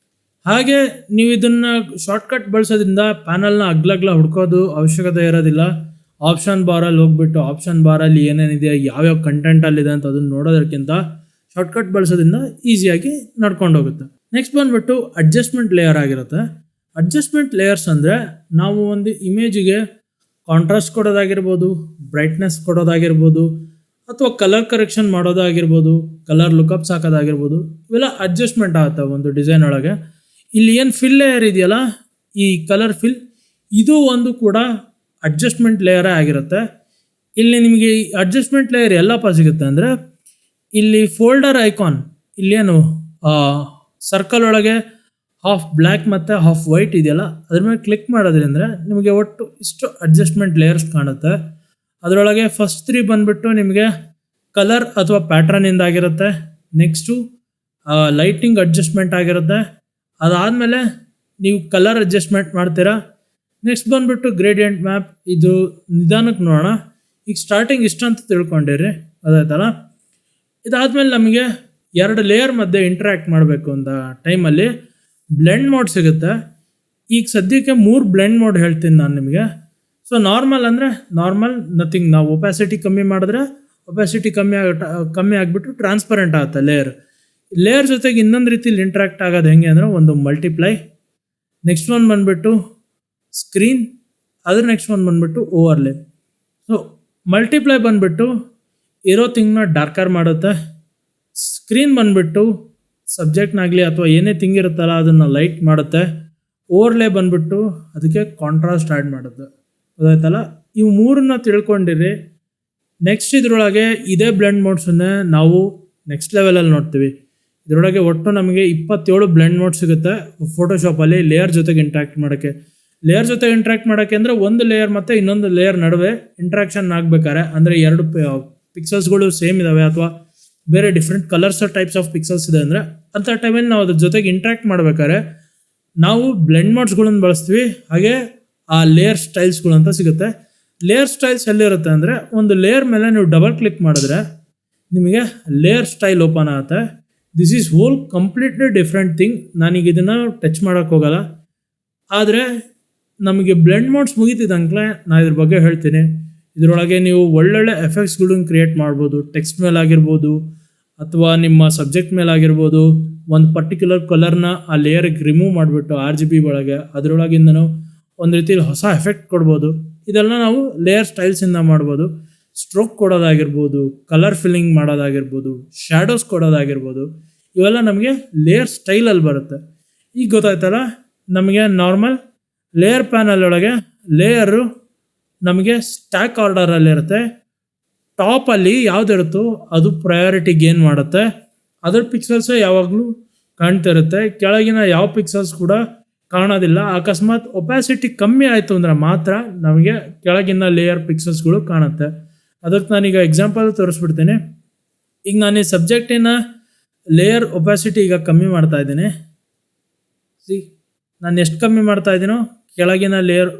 ಹಾಗೆ ನೀವು ಇದನ್ನು ಶಾರ್ಟ್ಕಟ್ ಬಳಸೋದ್ರಿಂದ ಪ್ಯಾನಲ್ನ ಅಗ್ಲಗ್ಲ ಹುಡ್ಕೋದು ಅವಶ್ಯಕತೆ ಇರೋದಿಲ್ಲ. ಆಪ್ಷನ್ ಬಾರಲ್ಲಿ ಹೋಗ್ಬಿಟ್ಟು ಆಪ್ಷನ್ ಬಾರಲ್ಲಿ ಏನೇನಿದೆ, ಯಾವ್ಯಾವ ಕಂಟೆಂಟಲ್ಲಿದೆ ಅಂತ ಅದನ್ನು ನೋಡೋದಕ್ಕಿಂತ ಶಾರ್ಟ್ಕಟ್ ಬಳಸೋದ್ರಿಂದ ಈಸಿಯಾಗಿ ನಡ್ಕೊಂಡು ಹೋಗುತ್ತೆ. ನೆಕ್ಸ್ಟ್ ಬಂದುಬಿಟ್ಟು ಅಡ್ಜಸ್ಟ್ಮೆಂಟ್ ಲೇಯರ್ ಆಗಿರುತ್ತೆ. ಅಡ್ಜಸ್ಟ್ಮೆಂಟ್ ಲೇಯರ್ಸ್ ಅಂದರೆ ನಾವು ಒಂದು ಇಮೇಜಿಗೆ ಕಾಂಟ್ರಾಸ್ಟ್ ಕೊಡೋದಾಗಿರ್ಬೋದು, ಬ್ರೈಟ್ನೆಸ್ ಕೊಡೋದಾಗಿರ್ಬೋದು, ಅಥವಾ ಕಲರ್ ಕರೆಕ್ಷನ್ ಮಾಡೋದಾಗಿರ್ಬೋದು, ಕಲರ್ ಲುಕಪ್ಸ್ ಹಾಕೋದಾಗಿರ್ಬೋದು, ಇವೆಲ್ಲ ಅಡ್ಜಸ್ಟ್ಮೆಂಟ್ ಆಗುತ್ತೆ ಒಂದು ಡಿಸೈನ್ ಒಳಗೆ. ಇಲ್ಲಿ ಏನು ಫಿಲ್ ಲೇಯರ್ ಇದೆಯಲ್ಲ, ಈ ಕಲರ್ ಫಿಲ್, ಇದು ಒಂದು ಕೂಡ ಅಡ್ಜಸ್ಟ್ಮೆಂಟ್ ಲೇಯರೇ ಆಗಿರುತ್ತೆ. ಇಲ್ಲಿ ನಿಮಗೆ ಈ ಅಡ್ಜಸ್ಟ್ಮೆಂಟ್ ಲೇಯರ್ ಎಲ್ಲಪ್ಪ ಸಿಗುತ್ತೆ ಅಂದರೆ ಇಲ್ಲಿ ಫೋಲ್ಡರ್ ಐಕಾನ್, ಇಲ್ಲೇನು ಸರ್ಕಲ್ ಒಳಗೆ ಹಾಫ್ ಬ್ಲ್ಯಾಕ್ ಮತ್ತು ಹಾಫ್ ವೈಟ್ ಇದೆಯಲ್ಲ ಅದ್ರ ಮೇಲೆ ಕ್ಲಿಕ್ ಮಾಡೋದ್ರಿಂದ ನಿಮಗೆ ಒಟ್ಟು ಇಷ್ಟು ಅಡ್ಜಸ್ಟ್ಮೆಂಟ್ ಲೇಯರ್ಸ್ ಕಾಣುತ್ತೆ. ಅದರೊಳಗೆ ಫಸ್ಟ್ 3 ಬಂದುಬಿಟ್ಟು ನಿಮಗೆ ಕಲರ್ ಅಥವಾ ಪ್ಯಾಟ್ರನಿಂದ ಆಗಿರುತ್ತೆ. ನೆಕ್ಸ್ಟು ಲೈಟಿಂಗ್ ಅಡ್ಜಸ್ಟ್ಮೆಂಟ್ ಆಗಿರುತ್ತೆ. ಅದಾದಮೇಲೆ ನೀವು ಕಲರ್ ಅಡ್ಜಸ್ಟ್ಮೆಂಟ್ ಮಾಡ್ತೀರಾ. ನೆಕ್ಸ್ಟ್ ಬಂದುಬಿಟ್ಟು ಗ್ರೇಡಿಯಂಟ್ ಮ್ಯಾಪ್, ಇದು ನಿಧಾನಕ್ಕೆ ನೋಡೋಣ. ಈಗ ಸ್ಟಾರ್ಟಿಂಗ್ ಇಷ್ಟಂತ ತಿಳ್ಕೊಂಡಿರಿ, ಅದಾಯ್ತಲ್ಲ. ಇದಾದಮೇಲೆ ನಮಗೆ 2 ಲೇಯರ್ ಮಧ್ಯೆ ಇಂಟ್ರ್ಯಾಕ್ಟ್ ಮಾಡಬೇಕು ಅಂತ ಟೈಮಲ್ಲಿ ಬ್ಲೆಂಡ್ ಮೋಡ್ ಸಿಗುತ್ತೆ. ಈಗ ಸದ್ಯಕ್ಕೆ 3 ಬ್ಲೆಂಡ್ ಮೋಡ್ ಹೇಳ್ತೀನಿ ನಾನು ನಿಮಗೆ. ಸೊ ನಾರ್ಮಲ್ ಅಂದರೆ ನಾರ್ಮಲ್, ನಥಿಂಗ್. ನಾವು ಒಪ್ಯಾಸಿಟಿ ಕಮ್ಮಿ ಮಾಡಿದ್ರೆ ಒಪ್ಯಾಸಿಟಿ ಕಮ್ಮಿ ಆಗಿಬಿಟ್ಟು ಟ್ರಾನ್ಸ್ಪರೆಂಟ್ ಆಗುತ್ತೆ ಲೇಯರ್ ಜೊತೆಗೆ. ಇನ್ನೊಂದು ರೀತಿಲಿ ಇಂಟ್ರ್ಯಾಕ್ಟ್ ಆಗೋದು ಹೆಂಗೆ ಅಂದರೆ ಒಂದು ಮಲ್ಟಿಪ್ಲೈ, ನೆಕ್ಸ್ಟ್ ಒನ್ ಬಂದುಬಿಟ್ಟು ಸ್ಕ್ರೀನ್, ಅದ್ರ ನೆಕ್ಸ್ಟ್ ಒನ್ ಬಂದುಬಿಟ್ಟು ಓವರ್ಲೇ. ಸೊ ಮಲ್ಟಿಪ್ಲೈ ಬಂದುಬಿಟ್ಟು ಇರೋ ಥಿಂಗ್ನ ಡಾರ್ಕರ್ ಮಾಡುತ್ತೆ. ಸ್ಕ್ರೀನ್ ಬಂದುಬಿಟ್ಟು ಸಬ್ಜೆಕ್ಟ್ನಾಗಲಿ ಅಥವಾ ಏನೇ ಥಿಂಗ್ ಇರುತ್ತಲ್ಲ ಅದನ್ನು ಲೈಟ್ ಮಾಡುತ್ತೆ. ಓವರ್ಲೇ ಬಂದುಬಿಟ್ಟು ಅದಕ್ಕೆ ಕಾಂಟ್ರಾಸ್ಟ್ ಆ್ಯಡ್ ಮಾಡುತ್ತೆ. ಗೊತ್ತಾಯ್ತಲ್ಲ, ಇವು 3ನ್ನ ತಿಳ್ಕೊಂಡಿರಿ. ನೆಕ್ಸ್ಟ್ ಇದರೊಳಗೆ ಇದೇ ಬ್ಲೆಂಡ್ ಮೋಡ್ಸನ್ನೇ ನಾವು ನೆಕ್ಸ್ಟ್ ಲೆವೆಲಲ್ಲಿ ನೋಡ್ತೀವಿ. ಇದರೊಳಗೆ ಒಟ್ಟು ನಮಗೆ 27 ಬ್ಲೆಂಡ್ ಮೋಡ್ ಸಿಗುತ್ತೆ ಫೋಟೋಶಾಪಲ್ಲಿ ಲೇಯರ್ ಜೊತೆಗೆ ಇಂಟ್ರ್ಯಾಕ್ಟ್ ಮಾಡೋಕ್ಕೆ. ಲೇಯರ್ ಜೊತೆಗೆ ಇಂಟ್ರ್ಯಾಕ್ಟ್ ಮಾಡೋಕ್ಕೆ ಅಂದರೆ ಒಂದು ಲೇಯರ್ ಮತ್ತು ಇನ್ನೊಂದು ಲೇಯರ್ ನಡುವೆ ಇಂಟ್ರ್ಯಾಕ್ಷನ್ ಆಗಬೇಕಾರೆ, ಅಂದರೆ 2 ಪಿಕ್ಸಲ್ಸ್ಗಳು ಸೇಮ್ ಇದ್ದಾವೆ ಅಥವಾ ಬೇರೆ different colours types of pixels ಇದೆ ಅಂದರೆ ಅಂಥ ಟೈಮಲ್ಲಿ ನಾವು ಅದ್ರ ಜೊತೆಗೆ ಇಂಟ್ರ್ಯಾಕ್ಟ್ ಮಾಡ್ಬೇಕಾದ್ರೆ ನಾವು ಬ್ಲೆಂಡ್ ಮೋಡ್ಸ್ಗಳನ್ನು ಬಳಸ್ತೀವಿ. ಹಾಗೆ ಆ ಲೇಯರ್ ಸ್ಟೈಲ್ಸ್ಗಳು ಅಂತ ಸಿಗುತ್ತೆ. ಲೇಯರ್ ಸ್ಟೈಲ್ಸ್ ಎಲ್ಲಿರುತ್ತೆ ಅಂದರೆ ಒಂದು ಲೇಯರ್ ಮೇಲೆ ನೀವು ಡಬಲ್ ಕ್ಲಿಕ್ ಮಾಡಿದ್ರೆ ನಿಮಗೆ ಲೇಯರ್ ಸ್ಟೈಲ್ ಓಪನ್ ಆಗುತ್ತೆ. This is hole completely different thing. ನಾನೀಗ ಇದನ್ನು ಟಚ್ ಮಾಡೋಕ್ಕೆ ಹೋಗಲ್ಲ. ಆದರೆ ನಮಗೆ ಬ್ಲೆಂಡ್ ಮೋಡ್ಸ್ ಮುಗಿತಿದ್ದಂಗೆ ನಾನು ಇದ್ರ ಬಗ್ಗೆ ಹೇಳ್ತೀನಿ. ಇದರೊಳಗೆ ನೀವು ಒಳ್ಳೊಳ್ಳೆ ಎಫೆಕ್ಟ್ಸ್ಗಳನ್ನ ಕ್ರಿಯೇಟ್ ಮಾಡ್ಬೋದು. ಟೆಕ್ಸ್ಟ್ ಮೇಲಾಗಿರ್ಬೋದು ಅಥವಾ ನಿಮ್ಮ ಸಬ್ಜೆಕ್ಟ್ ಮೇಲಾಗಿರ್ಬೋದು. ಒಂದು ಪರ್ಟಿಕ್ಯುಲರ್ ಕಲರ್ನ ಆ ಲೇಯರ್ಗೆ ರಿಮೂವ್ ಮಾಡಿಬಿಟ್ಟು RGB ಒಳಗೆ ಅದರೊಳಗಿಂದನೂ ಒಂದು ರೀತಿಯಲ್ಲಿ ಹೊಸ ಎಫೆಕ್ಟ್ ಕೊಡ್ಬೋದು. ಇದೆಲ್ಲ ನಾವು ಲೇಯರ್ ಸ್ಟೈಲ್ಸಿಂದ ಮಾಡ್ಬೋದು. ಸ್ಟ್ರೋಕ್ ಕೊಡೋದಾಗಿರ್ಬೋದು, ಕಲರ್ ಫಿಲ್ಲಿಂಗ್ ಮಾಡೋದಾಗಿರ್ಬೋದು, ಶ್ಯಾಡೋಸ್ ಕೊಡೋದಾಗಿರ್ಬೋದು, ಇವೆಲ್ಲ ನಮಗೆ ಲೇಯರ್ ಸ್ಟೈಲಲ್ಲಿ ಬರುತ್ತೆ. ಈಗ ಗೊತ್ತಾಯ್ತಲ್ಲ, ನಮಗೆ ನಾರ್ಮಲ್ ಲೇಯರ್ ಪ್ಯಾನಲ್ ಒಳಗೆ ಲೇಯರು ನಮಗೆ ಸ್ಟ್ಯಾಕ್ ಆರ್ಡರಲ್ಲಿರುತ್ತೆ. ಟಾಪಲ್ಲಿ ಯಾವುದಿರುತ್ತೋ ಅದು ಪ್ರಯಾರಿಟಿ ಗೇನ್ ಮಾಡುತ್ತೆ. ಅದರ ಪಿಕ್ಸಲ್ಸೇ ಯಾವಾಗಲೂ ಕಾಣ್ತಿರುತ್ತೆ. ಕೆಳಗಿನ ಯಾವ ಪಿಕ್ಸಲ್ಸ್ ಕೂಡ ಕಾಣೋದಿಲ್ಲ. ಅಕಸ್ಮಾತ್ ಒಪ್ಯಾಸಿಟಿ ಕಮ್ಮಿ ಆಯಿತು ಅಂದರೆ ಮಾತ್ರ ನಮಗೆ ಕೆಳಗಿನ ಲೇಯರ್ ಪಿಕ್ಸಲ್ಸ್ಗಳು ಕಾಣುತ್ತೆ. ಅದಕ್ಕೆ ನಾನೀಗ ಎಕ್ಸಾಂಪಲ್ ತೋರಿಸ್ಬಿಡ್ತೀನಿ. ಈಗ ನಾನು ಈ ಸಬ್ಜೆಕ್ಟಿನ ಲೇಯರ್ ಒಪ್ಯಾಸಿಟಿ ಈಗ ಕಮ್ಮಿ ಮಾಡ್ತಾ ಇದ್ದೀನಿ. ನಾನು ಎಷ್ಟು ಕಮ್ಮಿ ಮಾಡ್ತಾ ಇದ್ದೀನೋ ಕೆಳಗಿನ ಲೇಯರ್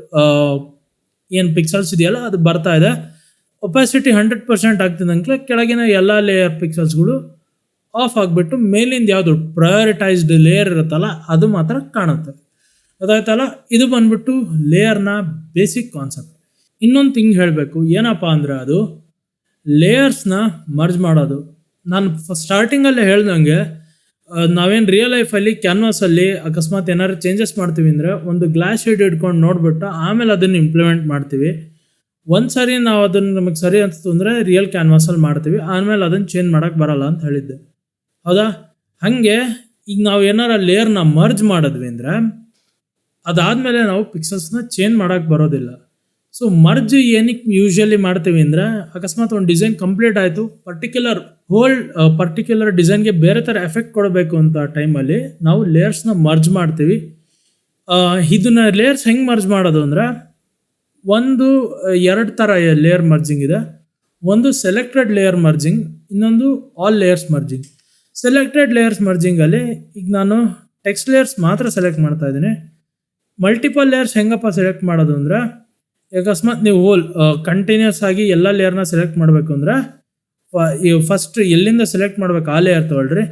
ಏನು ಪಿಕ್ಸಲ್ಸ್ ಇದೆಯಲ್ಲ ಅದು ಬರ್ತಾ ಇದೆ. ಒಪ್ಯಾಸಿಟಿ 100% ಆಗ್ತಿದ್ದಂಗೆ ಕೆಳಗಿನ ಎಲ್ಲ ಲೇಯರ್ ಪಿಕ್ಸಲ್ಸ್ಗಳು ಆಫ್ ಆಗಿಬಿಟ್ಟು ಮೇಲಿಂದ ಯಾವುದು ಪ್ರಯಾರಿಟೈಸ್ಡ್ ಲೇಯರ್ ಇರುತ್ತಲ್ಲ ಅದು ಮಾತ್ರ ಕಾಣುತ್ತೆ. ಅದಾಯ್ತಲ್ಲ, ಇದು ಬಂದ್ಬಿಟ್ಟು ಲೇಯರ್ನ ಬೇಸಿಕ್ ಕಾನ್ಸೆಪ್ಟ್. ಇನ್ನೊಂದು ಥಿಂಗ್ ಹೇಳಬೇಕು, ಏನಪ್ಪ ಅಂದರೆ ಅದು ಲೇಯರ್ಸ್ನ ಮರ್ಜ್ ಮಾಡೋದು. ನಾನು ಸ್ಟಾರ್ಟಿಂಗಲ್ಲೇ ಹೇಳ್ದಂಗೆ ನಾವೇನು ರಿಯಲ್ ಲೈಫಲ್ಲಿ ಕ್ಯಾನ್ವಾಸಲ್ಲಿ ಅಕಸ್ಮಾತ್ ಏನಾದ್ರು ಚೇಂಜಸ್ ಮಾಡ್ತೀವಿ ಅಂದರೆ ಒಂದು ಗ್ಲಾಸ್ ಶೀಟ್ ಇಟ್ಕೊಂಡು ನೋಡಿಬಿಟ್ಟು ಆಮೇಲೆ ಅದನ್ನು ಇಂಪ್ಲಿಮೆಂಟ್ ಮಾಡ್ತೀವಿ. ಒಂದು ಸಾರಿ ನಾವು ಅದನ್ನು ನಮಗೆ ಸರಿ ಅನಿಸ್ತು ಅಂದರೆ ರಿಯಲ್ ಕ್ಯಾನ್ವಾಸಲ್ಲಿ ಮಾಡ್ತೀವಿ, ಆಮೇಲೆ ಅದನ್ನು ಚೇಂಜ್ ಮಾಡೋಕ್ಕೆ ಬರೋಲ್ಲ ಅಂತ ಹೇಳಿದ್ದೆ, ಹೌದಾ? ಹಾಗೆ ಈಗ ನಾವು ಏನಾರ ಲೇಯರ್ನ ಮರ್ಜ್ ಮಾಡಿದ್ವಿ ಅಂದರೆ ಅದಾದಮೇಲೆ ನಾವು ಪಿಕ್ಸಲ್ಸ್ನ ಚೇಂಜ್ ಮಾಡೋಕ್ಕೆ ಬರೋದಿಲ್ಲ. ಸೊ ಮರ್ಜ್ ಏನಕ್ಕೆ ಯೂಶ್ವಲಿ ಮಾಡ್ತೀವಿ ಅಂದರೆ ಅಕಸ್ಮಾತ್ ಒಂದು ಡಿಸೈನ್ ಕಂಪ್ಲೀಟ್ ಆಯಿತು, ಪರ್ಟಿಕ್ಯುಲರ್ ಡಿಸೈನ್ಗೆ ಬೇರೆ ಥರ ಎಫೆಕ್ಟ್ ಕೊಡಬೇಕು ಅಂತ ಟೈಮಲ್ಲಿ ನಾವು ಲೇಯರ್ಸ್ನ ಮರ್ಜ್ ಮಾಡ್ತೀವಿ. ಇದನ್ನ ಲೇಯರ್ಸ್ ಹೆಂಗೆ ಮರ್ಜ್ ಮಾಡೋದು ಅಂದರೆ ಎರಡು ಥರ ಲೇಯರ್ ಮರ್ಜಿಂಗ್ ಇದೆ. ಒಂದು ಸೆಲೆಕ್ಟೆಡ್ ಲೇಯರ್ ಮರ್ಜಿಂಗ್, ಇನ್ನೊಂದು all layers merging. Selected layers ಮರ್ಜಿಂಗಲ್ಲಿ ಈಗ ನಾನು ಟೆಕ್ಸ್ಟ್ ಲೇಯರ್ಸ್ ಮಾತ್ರ ಸೆಲೆಕ್ಟ್ ಮಾಡ್ತಾ ಇದ್ದೀನಿ. ಮಲ್ಟಿಪಲ್ ಲೇಯರ್ಸ್ ಹೆಂಗಪ್ಪ ಸೆಲೆಕ್ಟ್ ಮಾಡೋದು ಅಂದರೆ ಅಕಸ್ಮಾತ್ ನೀವು ಕಂಟಿನ್ಯೂಸ್ ಆಗಿ ಎಲ್ಲ ಲೇಯರ್ನ ಸೆಲೆಕ್ಟ್ ಮಾಡಬೇಕು ಅಂದರೆ ಫಸ್ಟ್ ಎಲ್ಲಿಂದ ಸೆಲೆಕ್ಟ್ ಮಾಡ್ಬೇಕು ಆ ಲೇಯರ್ ತೊಗೊಳ್ರಿ.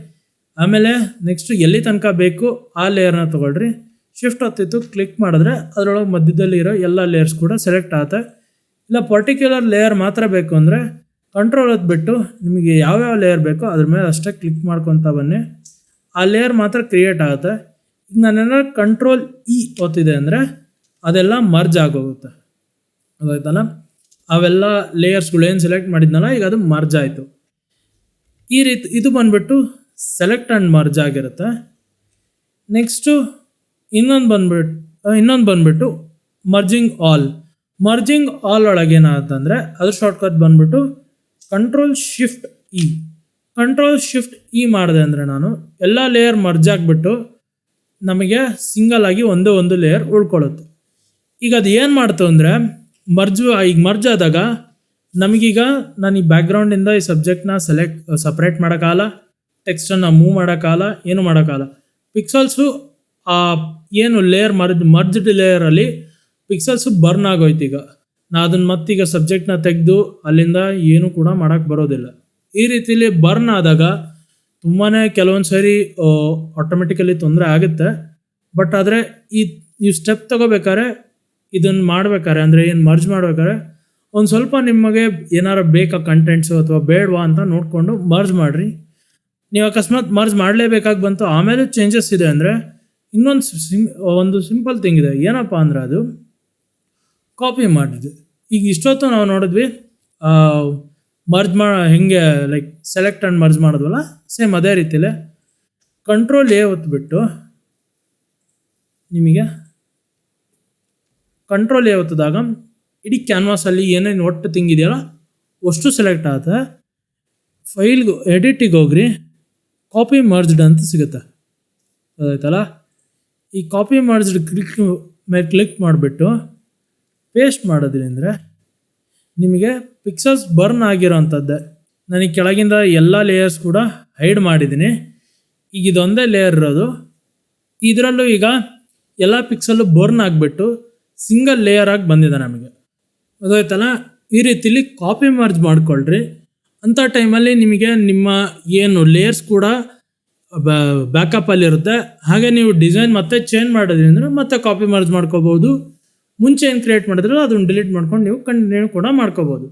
ಆಮೇಲೆ ನೆಕ್ಸ್ಟ್ ಎಲ್ಲಿ ತನಕ ಬೇಕು ಆ ಲೇಯರ್ನ ತೊಗೊಳ್ರಿ. ಶಿಫ್ಟ್ ಹೊತ್ತಿತ್ತು ಕ್ಲಿಕ್ ಮಾಡಿದ್ರೆ ಅದರೊಳಗೆ ಮಧ್ಯದಲ್ಲಿ ಇರೋ ಎಲ್ಲ ಲೇಯರ್ಸ್ ಕೂಡ ಸೆಲೆಕ್ಟ್ ಆಗುತ್ತೆ. ಇಲ್ಲ ಪರ್ಟಿಕ್ಯುಲರ್ ಲೇಯರ್ ಮಾತ್ರ ಬೇಕು ಅಂದರೆ ಕಂಟ್ರೋಲ್ ಹೊತ್ಬಿಟ್ಟು ನಿಮಗೆ ಯಾವ್ಯಾವ ಲೇಯರ್ ಬೇಕೋ ಅದ್ರ ಮೇಲೆ ಅಷ್ಟೇ ಕ್ಲಿಕ್ ಮಾಡ್ಕೊತ ಬನ್ನಿ, ಆ ಲೇಯರ್ ಮಾತ್ರ ಕ್ರಿಯೇಟ್ ಆಗುತ್ತೆ. ಈಗ ನಾನೇನಾದ್ರು ಕಂಟ್ರೋಲ್ ಒತ್ತಿದೆ ಅಂದರೆ ಅದೆಲ್ಲ ಮರ್ಜ್ ಆಗೋಗುತ್ತೆ, ಅದಾಯ್ತಲ್ಲ? ಅವೆಲ್ಲ ಲೇಯರ್ಸ್ಗಳು ಏನು ಸೆಲೆಕ್ಟ್ ಮಾಡಿದ್ನಲ್ಲ ಈಗ ಅದು ಮರ್ಜ್ ಆಯಿತು. ಈ ರೀತಿ ಇದು ಬಂದುಬಿಟ್ಟು ಸೆಲೆಕ್ಟ್ ಆ್ಯಂಡ್ ಮರ್ಜ್ ಆಗಿರುತ್ತೆ. ನೆಕ್ಸ್ಟು ಇನ್ನೊಂದು ಬಂದುಬಿಟ್ಟು ಮರ್ಜಿಂಗ್ ಆಲ್ ಒಳಗೆ ಏನಾಗುತ್ತಂದರೆ ಅದ್ರ ಶಾರ್ಟ್ಕಟ್ ಬಂದುಬಿಟ್ಟು ಕಂಟ್ರೋಲ್ ಶಿಫ್ಟ್ ಇ ಮಾಡಿದೆ ಅಂದರೆ ನಾನು ಎಲ್ಲ ಲೇಯರ್ ಮರ್ಜ್ ಆಗಿಬಿಟ್ಟು ನಮಗೆ ಸಿಂಗಲ್ ಆಗಿ ಒಂದು ಲೇಯರ್ ಉಳ್ಕೊಳ್ಳುತ್ತೆ. ಈಗ ಅದು ಏನು ಮಾಡ್ತು ಅಂದರೆ ಮರ್ಜ್ ಆದಾಗ ನಮಗೀಗ ನಾನು ಈ ಬ್ಯಾಕ್ಗ್ರೌಂಡಿಂದ ಈ ಸಬ್ಜೆಕ್ಟ್ನ ಸಪ್ರೇಟ್ ಮಾಡೋಕ್ಕಾಗಲ್ಲ, ಟೆಕ್ಸ್ಟನ್ನು ಮೂವ್ ಮಾಡೋಕ್ಕಾಗಲ್ಲ, ಏನು ಮಾಡೋಕ್ಕಾಗಲ್ಲ. ಪಿಕ್ಸಲ್ಸು ಏನು ಲೇಯರ್ ಮರ್ಜ್ಡ್ ಲೇಯರಲ್ಲಿ ಪಿಕ್ಸಲ್ಸು ಬರ್ನ್ ಆಗೋಯ್ತು. ಈಗ ನಾನು ಅದನ್ನು ಮತ್ತೀಗ ಸಬ್ಜೆಕ್ಟ್ನ ತೆಗೆದು ಅಲ್ಲಿಂದ ಏನು ಕೂಡ ಮಾಡೋಕ್ಕೆ ಬರೋದಿಲ್ಲ. ಈ ರೀತಿಲಿ ಬರ್ನ್ ಆದಾಗ ತುಂಬಾ ಕೆಲವೊಂದು ಸರಿ ಆಟೋಮೆಟಿಕಲಿ ತೊಂದರೆ ಆಗುತ್ತೆ. ಬಟ್ ಆದರೆ ನೀವು ಸ್ಟೆಪ್ ತೊಗೋಬೇಕಾದ್ರೆ ಇದನ್ನು ಮಾಡ್ಬೇಕಾದ್ರೆ ಅಂದರೆ ಏನು ಮರ್ಜ್ ಮಾಡ್ಬೇಕಾದ್ರೆ ಒಂದು ಸ್ವಲ್ಪ ನಿಮಗೆ ಏನಾರು ಬೇಕಾ ಕಂಟೆಂಟ್ಸು ಅಥವಾ ಬೇಡವಾ ಅಂತ ನೋಡಿಕೊಂಡು ಮರ್ಜ್ ಮಾಡಿರಿ. ನೀವು ಅಕಸ್ಮಾತ್ ಮರ್ಜ್ ಮಾಡಲೇಬೇಕಾಗಿ ಬಂತು ಆಮೇಲೆ ಚೇಂಜಸ್ ಇದೆ ಅಂದರೆ ಒಂದು ಸಿಂಪಲ್ ಥಿಂಗ್ ಇದೆ, ಏನಪ್ಪ ಅಂದರೆ ಅದು ಕಾಪಿ ಮಾಡಿದ್ವಿ. ಈಗ ಇಷ್ಟೊತ್ತು ನಾವು ನೋಡಿದ್ವಿ ಮರ್ಜ್ ಹೆಂಗೆ ಲೈಕ್ ಸೆಲೆಕ್ಟ್ ಆ್ಯಂಡ್ ಮರ್ಜ್ ಮಾಡಿದ್ವಲ್ಲ, ಸೇಮ್ ಅದೇ ರೀತಿಲೇ ಕಂಟ್ರೋಲ್ ಒತ್ತಿಬಿಟ್ಟು ನಿಮಗೆ ಕಂಟ್ರೋಲ್ ಒತ್ತಿದಾಗ ಇಡೀ ಕ್ಯಾನ್ವಾಸಲ್ಲಿ ಏನೇನು ಒಟ್ಟು ಥಿಂಗ್ ಇದೆಯಲ್ಲ ಅಷ್ಟು ಸೆಲೆಕ್ಟ್ ಆಗುತ್ತೆ. ಫೈಲ್ಗೆ ಎಡಿಟಿಗೆ ಹೋಗ್ರಿ, ಕಾಪಿ ಮರ್ಜ್ಡ್ ಅಂತ ಸಿಗುತ್ತೆ, ಅದಾಯ್ತಲ್ಲ? ಈ ಕಾಪಿ ಮರ್ಜ್ಡ್ ಕ್ಲಿಕ್ ಮಾಡಿಬಿಟ್ಟು ಪೇಸ್ಟ್ ಮಾಡಿದ್ರಿ ಅಂದರೆ ನಿಮಗೆ ಪಿಕ್ಸಲ್ಸ್ ಬರ್ನ್ ಆಗಿರೋವಂಥದ್ದೇ. ನನಗೆ ಕೆಳಗಿಂದ ಎಲ್ಲ ಲೇಯರ್ಸ್ ಕೂಡ ಹೈಡ್ ಮಾಡಿದ್ದೀನಿ. ಈಗ ಇದೊಂದೇ ಲೇಯರ್ ಇರೋದು, ಇದರಲ್ಲೂ ಈಗ ಎಲ್ಲ ಪಿಕ್ಸಲ್ಲು ಬರ್ನ್ ಆಗಿಬಿಟ್ಟು ಸಿಂಗಲ್ ಲೇಯರ್ ಆಗಿ ಬಂದಿದೆ ನಮಗೆ. ಗೊತ್ತಾಯ್ತಲ್ಲ. ಈ ರೀತಿಲಿ ಕಾಪಿ ಮರ್ಜ್ ಮಾಡ್ಕೊಳ್ರಿ. ಅಂಥ ಟೈಮಲ್ಲಿ ನಿಮಗೆ ನಿಮ್ಮ ಏನು ಲೇಯರ್ಸ್ ಕೂಡ ಬ್ಯಾಕಪ್ಪಲ್ಲಿರುತ್ತೆ. ಹಾಗೆ ನೀವು ಡಿಸೈನ್ ಮತ್ತೆ ಚೇಂಜ್ ಮಾಡಿದ್ರಿ ಅಂದರೆ ಮತ್ತೆ ಕಾಪಿ ಮರ್ಜ್ ಮಾಡ್ಕೋಬೋದು. ಮುಂಚೆ ಏನು ಕ್ರಿಯೇಟ್ ಮಾಡಿದ್ರಲ್ಲ ಅದನ್ನು ಡಿಲೀಟ್ ಮಾಡ್ಕೊಂಡು ನೀವು ಕಂಟಿನ್ಯೂ ಕೂಡ ಮಾಡ್ಕೋಬೋದು.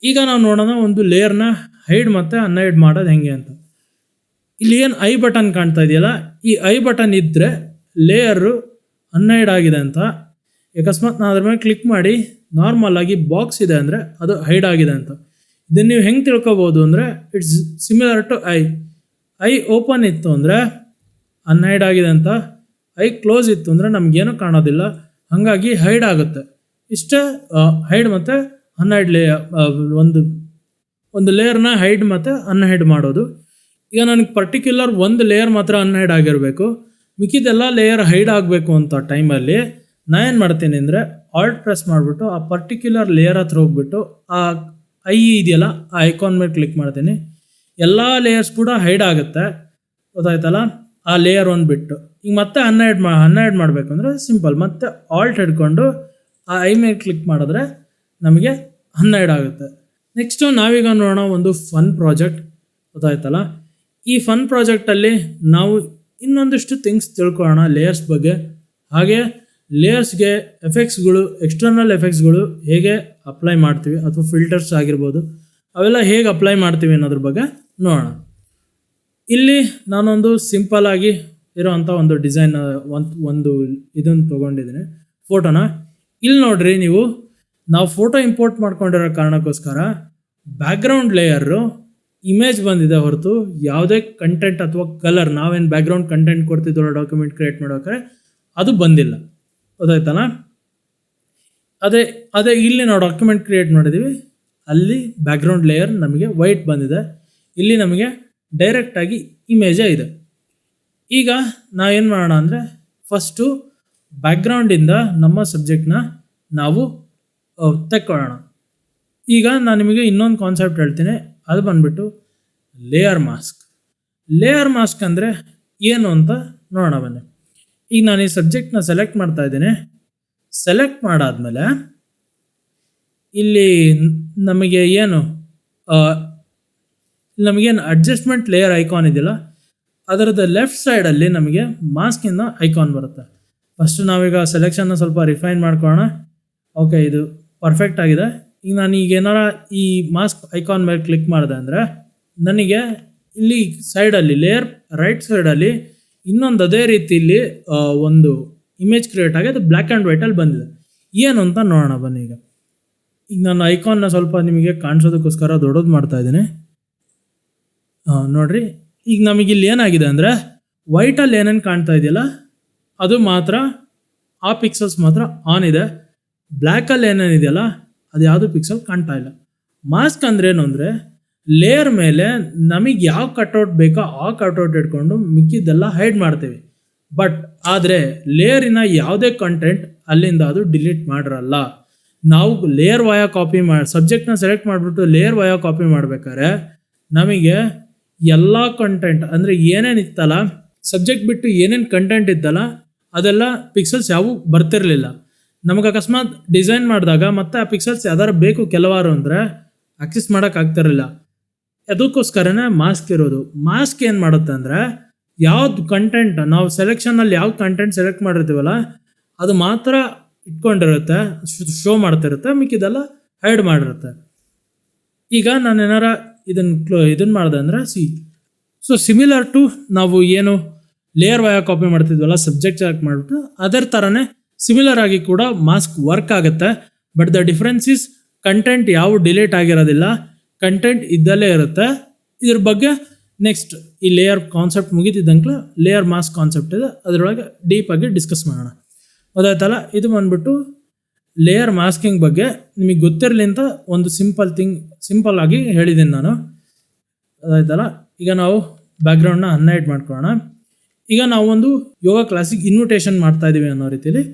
ಈಗ ನಾವು ನೋಡೋಣ ಒಂದು ಲೇಯರ್ನ ಹೈಡ್ ಮತ್ತು ಅನ್ಹೈಡ್ ಮಾಡೋದು ಹೆಂಗೆ ಅಂತ. ಇಲ್ಲಿ ಏನು ಐ ಬಟನ್ ಕಾಣ್ತಾ ಇದೆಯಲ್ಲ, ಈ ಐ ಬಟನ್ ಇದ್ದರೆ ಲೇಯರು ಅನ್ಹೈಡ್ ಆಗಿದೆ ಅಂತ. ಅಕಸ್ಮಾತ್ ನಾನು ಅದ್ರ ಮೇಲೆ ಕ್ಲಿಕ್ ಮಾಡಿ ನಾರ್ಮಲ್ ಆಗಿ ಬಾಕ್ಸ್ ಇದೆ ಅಂದರೆ ಅದು ಹೈಡ್ ಆಗಿದೆ ಅಂತ. ಇದನ್ನು ನೀವು ಹೆಂಗೆ ತಿಳ್ಕೊಬೋದು ಅಂದರೆ it's similar to I open ಇತ್ತು ಅಂದರೆ ಅನ್ಹೈಡ್ ಆಗಿದೆ ಅಂತ, ಐ ಕ್ಲೋಸ್ ಇತ್ತು ಅಂದರೆ ನಮಗೇನೂ ಕಾಣೋದಿಲ್ಲ, ಹಾಗಾಗಿ ಹೈಡ್ ಆಗುತ್ತೆ. ಇಷ್ಟೇ ಹೈಡ್ ಮತ್ತು ಅನ್ಹೈಡ್ ಒಂದು ಲೇಯರ್ನ ಹೈಡ್ ಮತ್ತು ಅನ್ಹೈಡ್ ಮಾಡೋದು. ಈಗ ನನಗೆ ಪರ್ಟಿಕ್ಯುಲರ್ ಒಂದು ಲೇಯರ್ ಮಾತ್ರ ಅನ್ಹೈಡ್ ಆಗಿರಬೇಕು, ಮಿಕ್ಕಿದೆಲ್ಲ ಲೇಯರ್ ಹೈಡ್ ಆಗಬೇಕು ಅಂತ ಟೈಮಲ್ಲಿ ನಾನು ಏನು ಮಾಡ್ತೀನಿ ಅಂದರೆ ಆಲ್ಟ್ ಪ್ರೆಸ್ ಮಾಡಿಬಿಟ್ಟು ಆ ಪರ್ಟಿಕ್ಯುಲರ್ ಲೇಯರ್ ಹತ್ರ ಹೋಗ್ಬಿಟ್ಟು ಆ ಐ ಇದೆಯಲ್ಲ ಆ ಐಕಾನ್ ಮೇಲೆ ಕ್ಲಿಕ್ ಮಾಡ್ತೀನಿ. ಎಲ್ಲ ಲೇಯರ್ಸ್ ಕೂಡ ಹೈಡ್ ಆಗುತ್ತೆ, ಗೊತ್ತಾಯ್ತಲ್ಲ, ಆ ಲೇಯರ್ ಒಂದು ಬಿಟ್ಟು. ಈಗ ಮತ್ತೆ ಅನ್ಹೈಡ್ ಮಾಡಬೇಕು ಅಂದರೆ ಸಿಂಪಲ್, ಮತ್ತೆ ಆಲ್ಟ್ ಹಿಡ್ಕೊಂಡು ಆ ಐ ಮೇಲೆ ಕ್ಲಿಕ್ ಮಾಡಿದ್ರೆ ನಮಗೆ ಅನ್ಹೈಡ್ ಆಗುತ್ತೆ. ನೆಕ್ಸ್ಟು ನಾವೀಗ ನೋಡೋಣ ಒಂದು ಫನ್ ಪ್ರಾಜೆಕ್ಟ್, ಗೊತ್ತಾಯ್ತಲ್ಲ. ಈ ಫನ್ ಪ್ರಾಜೆಕ್ಟಲ್ಲಿ ನಾವು ಇನ್ನೊಂದಿಷ್ಟು ಥಿಂಗ್ಸ್ ತಿಳ್ಕೊಳ್ಳೋಣ ಲೇಯರ್ಸ್ ಬಗ್ಗೆ. ಹಾಗೆ ಲೇಯರ್ಸ್ಗೆ ಎಫೆಕ್ಟ್ಸ್ಗಳು, ಎಕ್ಸ್ಟರ್ನಲ್ ಎಫೆಕ್ಟ್ಸ್ಗಳು ಹೇಗೆ ಅಪ್ಲೈ ಮಾಡ್ತೀವಿ, ಅಥವಾ ಫಿಲ್ಟರ್ಸ್ ಆಗಿರ್ಬೋದು, ಅವೆಲ್ಲ ಹೇಗೆ ಅಪ್ಲೈ ಮಾಡ್ತೀವಿ ಅನ್ನೋದ್ರ ಬಗ್ಗೆ ನೋಡೋಣ. ಇಲ್ಲಿ ನಾನೊಂದು ಸಿಂಪಲ್ ಆಗಿ ಇರೋವಂಥ ಒಂದು ಡಿಸೈನ್ ಒಂದು ಇದನ್ನು ತೊಗೊಂಡಿದ್ದೀನಿ, ಫೋಟೋನ. ಇಲ್ಲಿ ನೋಡ್ರಿ ನೀವು, ನಾವು ಫೋಟೋ ಇಂಪೋರ್ಟ್ ಮಾಡ್ಕೊಂಡಿರೋ ಕಾರಣಕ್ಕೋಸ್ಕರ ಬ್ಯಾಕ್ಗ್ರೌಂಡ್ ಲೇಯರು ಇಮೇಜ್ ಬಂದಿದೆ ಹೊರತು ಯಾವುದೇ ಕಂಟೆಂಟ್ ಅಥವಾ ಕಲರ್, ನಾವೇನು ಬ್ಯಾಕ್ಗ್ರೌಂಡ್ ಕಂಟೆಂಟ್ ಕೊಡ್ತಿದ್ದೋ ಡಾಕ್ಯುಮೆಂಟ್ ಕ್ರಿಯೇಟ್ ಮಾಡೋಕೆ ಅದು ಬಂದಿಲ್ಲ, ಗೊತ್ತಾಯ್ತಲ್ಲ. ಅದೇ ಇಲ್ಲಿ ನಾವು ಡಾಕ್ಯುಮೆಂಟ್ ಕ್ರಿಯೇಟ್ ಮಾಡಿದ್ದೀವಿ, ಅಲ್ಲಿ ಬ್ಯಾಕ್ಗ್ರೌಂಡ್ ಲೇಯರ್ ನಮಗೆ ವೈಟ್ ಬಂದಿದೆ, ಇಲ್ಲಿ ನಮಗೆ ಡೈರೆಕ್ಟಾಗಿ ಇಮೇಜೇ ಇದೆ. ಈಗ ನಾವೇನು ಮಾಡೋಣ ಅಂದರೆ ಫಸ್ಟು ಬ್ಯಾಕ್ಗ್ರೌಂಡಿಂದ ನಮ್ಮ ಸಬ್ಜೆಕ್ಟ್ನ ನಾವು ತೆಕ್ಕೊಳ್ಳೋಣ. ಈಗ ನಾನು ನಿಮಗೆ ಇನ್ನೊಂದು ಕಾನ್ಸೆಪ್ಟ್ ಹೇಳ್ತೀನಿ, ಅದು ಬಂದ್ಬಿಟ್ಟು ಲೇಯರ್ ಮಾಸ್ಕ್. ಲೇಯರ್ ಮಾಸ್ಕ್ ಅಂದರೆ ಏನು ಅಂತ ನೋಡೋಣ ಬನ್ನಿ. ಈಗ ನಾನು ಈ ಸಬ್ಜೆಕ್ಟ್ನ ಸೆಲೆಕ್ಟ್ ಮಾಡ್ತಾ ಇದ್ದೀನಿ. ಸೆಲೆಕ್ಟ್ ಮಾಡಾದ್ಮೇಲೆ ಇಲ್ಲಿ ನಮಗೇನು ಅಡ್ಜಸ್ಟ್ಮೆಂಟ್ ಲೇಯರ್ ಐಕಾನ್ ಇದೆಯಲ್ಲ, ಅದರದ ಲೆಫ್ಟ್ ಸೈಡಲ್ಲಿ ನಮಗೆ ಮಾಸ್ಕಿಂದ ಐಕಾನ್ ಬರುತ್ತೆ. ಫಸ್ಟು ನಾವೀಗ ಸೆಲೆಕ್ಷನ್ನ ಸ್ವಲ್ಪ ರಿಫೈನ್ ಮಾಡ್ಕೊಳ್ಳೋಣ. ಓಕೆ, ಇದು ಪರ್ಫೆಕ್ಟ್ ಆಗಿದೆ. ಈಗ ನಾನು ಏನಾರ ಈ ಮಾಸ್ಕ್ ಐಕಾನ್ ಮೇಲೆ ಕ್ಲಿಕ್ ಮಾಡಿದೆ ಅಂದರೆ ನನಗೆ ಇಲ್ಲಿ ಸೈಡಲ್ಲಿ ಲೇಯರ್ ರೈಟ್ ಸೈಡಲ್ಲಿ ಇನ್ನೊಂದು ಅದೇ ರೀತಿಯಲ್ಲಿ ಒಂದು ಇಮೇಜ್ ಕ್ರಿಯೇಟ್ ಆಗಿ ಅದು ಬ್ಲ್ಯಾಕ್ ಆ್ಯಂಡ್ ವೈಟಲ್ಲಿ ಬಂದಿದೆ. ಏನು ಅಂತ ನೋಡೋಣ ಬನ್ನಿ. ಈಗ ನಾನು ಐಕಾನ್ನ ಸ್ವಲ್ಪ ನಿಮಗೆ ಕಾಣಿಸೋದಕ್ಕೋಸ್ಕರ ದೊಡ್ಡದು ಮಾಡ್ತಾ ಇದ್ದೀನಿ. ನೋಡಿರಿ, ಈಗ ನಮಗಿಲ್ಲಿ ಏನಾಗಿದೆ ಅಂದರೆ ವೈಟಲ್ಲಿ ಏನೇನು ಕಾಣ್ತಾ ಇದೆಯಲ್ಲ ಅದು ಮಾತ್ರ, ಆ ಪಿಕ್ಸಲ್ಸ್ ಮಾತ್ರ ಆನ್ ಇದೆ. ಬ್ಲ್ಯಾಕಲ್ಲಿ ಏನೇನಿದೆಯಲ್ಲ ಅದು ಯಾವುದು ಪಿಕ್ಸಲ್ ಕಾಣ್ತಾ ಇಲ್ಲ. ಮಾಸ್ಕ್ ಅಂದ್ರೇನು ಅಂದರೆ ಲೇಯರ್ ಮೇಲೆ ನಮಗೆ ಯಾವ ಕಟ್ಔಟ್ ಬೇಕೋ ಆ ಕಟ್ಔಟ್ ಇಟ್ಕೊಂಡು ಮಿಕ್ಕಿದ್ದೆಲ್ಲ ಹೈಡ್ ಮಾಡ್ತೀವಿ. ಬಟ್ ಆದರೆ ಲೇಯರಿನ ಯಾವುದೇ ಕಂಟೆಂಟ್ ಅಲ್ಲಿಂದ ಅದು ಡಿಲೀಟ್ ಮಾಡಿರಲ್ಲ. ನಾವು ಲೇಯರ್ ವಾಯ ಕಾಪಿ ಸಬ್ಜೆಕ್ಟ್ನ ಸೆಲೆಕ್ಟ್ ಮಾಡಿಬಿಟ್ಟು ಲೇಯರ್ ವಾಯ ಕಾಪಿ ಮಾಡ್ಬೇಕಾದ್ರೆ ನಮಗೆ ಎಲ್ಲ ಕಂಟೆಂಟ್ ಅಂದರೆ ಏನೇನು ಇತ್ತಲ್ಲ, ಸಬ್ಜೆಕ್ಟ್ ಬಿಟ್ಟು ಏನೇನು ಕಂಟೆಂಟ್ ಇತ್ತಲ್ಲ ಅದೆಲ್ಲ ಪಿಕ್ಸಲ್ಸ್ ಯಾವೂ ಬರ್ತಿರಲಿಲ್ಲ. ನಮಗೆ ಅಕಸ್ಮಾತ್ ಡಿಸೈನ್ ಮಾಡಿದಾಗ ಮತ್ತೆ ಆ ಪಿಕ್ಸಲ್ಸ್ ಯಾವ್ದಾರು ಬೇಕು ಕೆಲವಾರು ಅಂದರೆ ಆಕ್ಸೆಸ್ ಮಾಡೋಕ್ಕಾಗ್ತಿರಲಿಲ್ಲ. ಅದಕ್ಕೋಸ್ಕರನೇ ಮಾಸ್ಕ್ ಇರೋದು. ಮಾಸ್ಕ್ ಏನು ಮಾಡುತ್ತೆ ಅಂದರೆ ಯಾವ್ದು ಕಂಟೆಂಟ್ ನಾವು ಸೆಲೆಕ್ಷನಲ್ಲಿ ಯಾವ ಕಂಟೆಂಟ್ ಸೆಲೆಕ್ಟ್ ಮಾಡಿರ್ತೀವಲ್ಲ ಅದು ಮಾತ್ರ ಇಟ್ಕೊಂಡಿರುತ್ತೆ, ಶೋ ಮಾಡ್ತಿರುತ್ತೆ, ಮಿಕ್ಕಿದೆಲ್ಲ ಹೈಡ್ ಮಾಡಿರುತ್ತೆ. ಈಗ ನಾನು ಏನಾರ ಇದನ್ನು ಮಾಡಿದೆ ಅಂದರೆ ಸಿಮಿಲರ್ ಟು ನಾವು ಏನು ಲೇಯರ್ ವಾಯ ಕಾಪಿ ಮಾಡ್ತಿದ್ವಲ್ಲ ಸಬ್ಜೆಕ್ಟ್ ಸೆಲೆಕ್ಟ್ ಮಾಡಿಬಿಟ್ಟು ಅದರ ಥರನೇ ಸಿಮಿಲರ್ ಆಗಿ ಕೂಡ ಮಾಸ್ಕ್ ವರ್ಕ್ ಆಗುತ್ತೆ. But the difference is content ಯಾವ ಡಿಲೀಟ್ ಆಗಿರೋದಿಲ್ಲ, ಕಂಟೆಂಟ್ ಇದ್ದಲ್ಲೇ ಇರುತ್ತೆ. ಇದ್ರ ಬಗ್ಗೆ ನೆಕ್ಸ್ಟ್ ಈ ಲೇಯರ್ ಕಾನ್ಸೆಪ್ಟ್ ಮುಗಿತಿದ್ದಂಗೆ ಲೇಯರ್ ಮಾಸ್ಕ್ ಕಾನ್ಸೆಪ್ಟ್ ಇದೆ, ಅದರೊಳಗೆ ಡೀಪಾಗಿ ಡಿಸ್ಕಸ್ ಮಾಡೋಣ. ಗೊತ್ತಾಯ್ತಲ್ಲ, ಇದು ಬಂದ್ಬಿಟ್ಟು ಲೇಯರ್ ಮಾಸ್ಕಿಂಗ್ ಬಗ್ಗೆ ನಿಮಗೆ ಗೊತ್ತಿರಲಿ ಅಂತ ಒಂದು ಸಿಂಪಲ್ ಆಗಿ ಹೇಳಿದ್ದೀನಿ ನಾನು. ಅದಾಯ್ತಲ್ಲ, ಈಗ ನಾವು ಬ್ಯಾಕ್ಗ್ರೌಂಡ್ನ ಅನ್ಹೈಡ್ ಮಾಡ್ಕೊಳ್ಳೋಣ. ಈಗ ನಾವು ಒಂದು ಯೋಗ ಕ್ಲಾಸಿಗೆ ಇನ್ವಿಟೇಷನ್ ಮಾಡ್ತಾ ಇದ್ದೀವಿ ಅನ್ನೋ ರೀತಿಯಲ್ಲಿ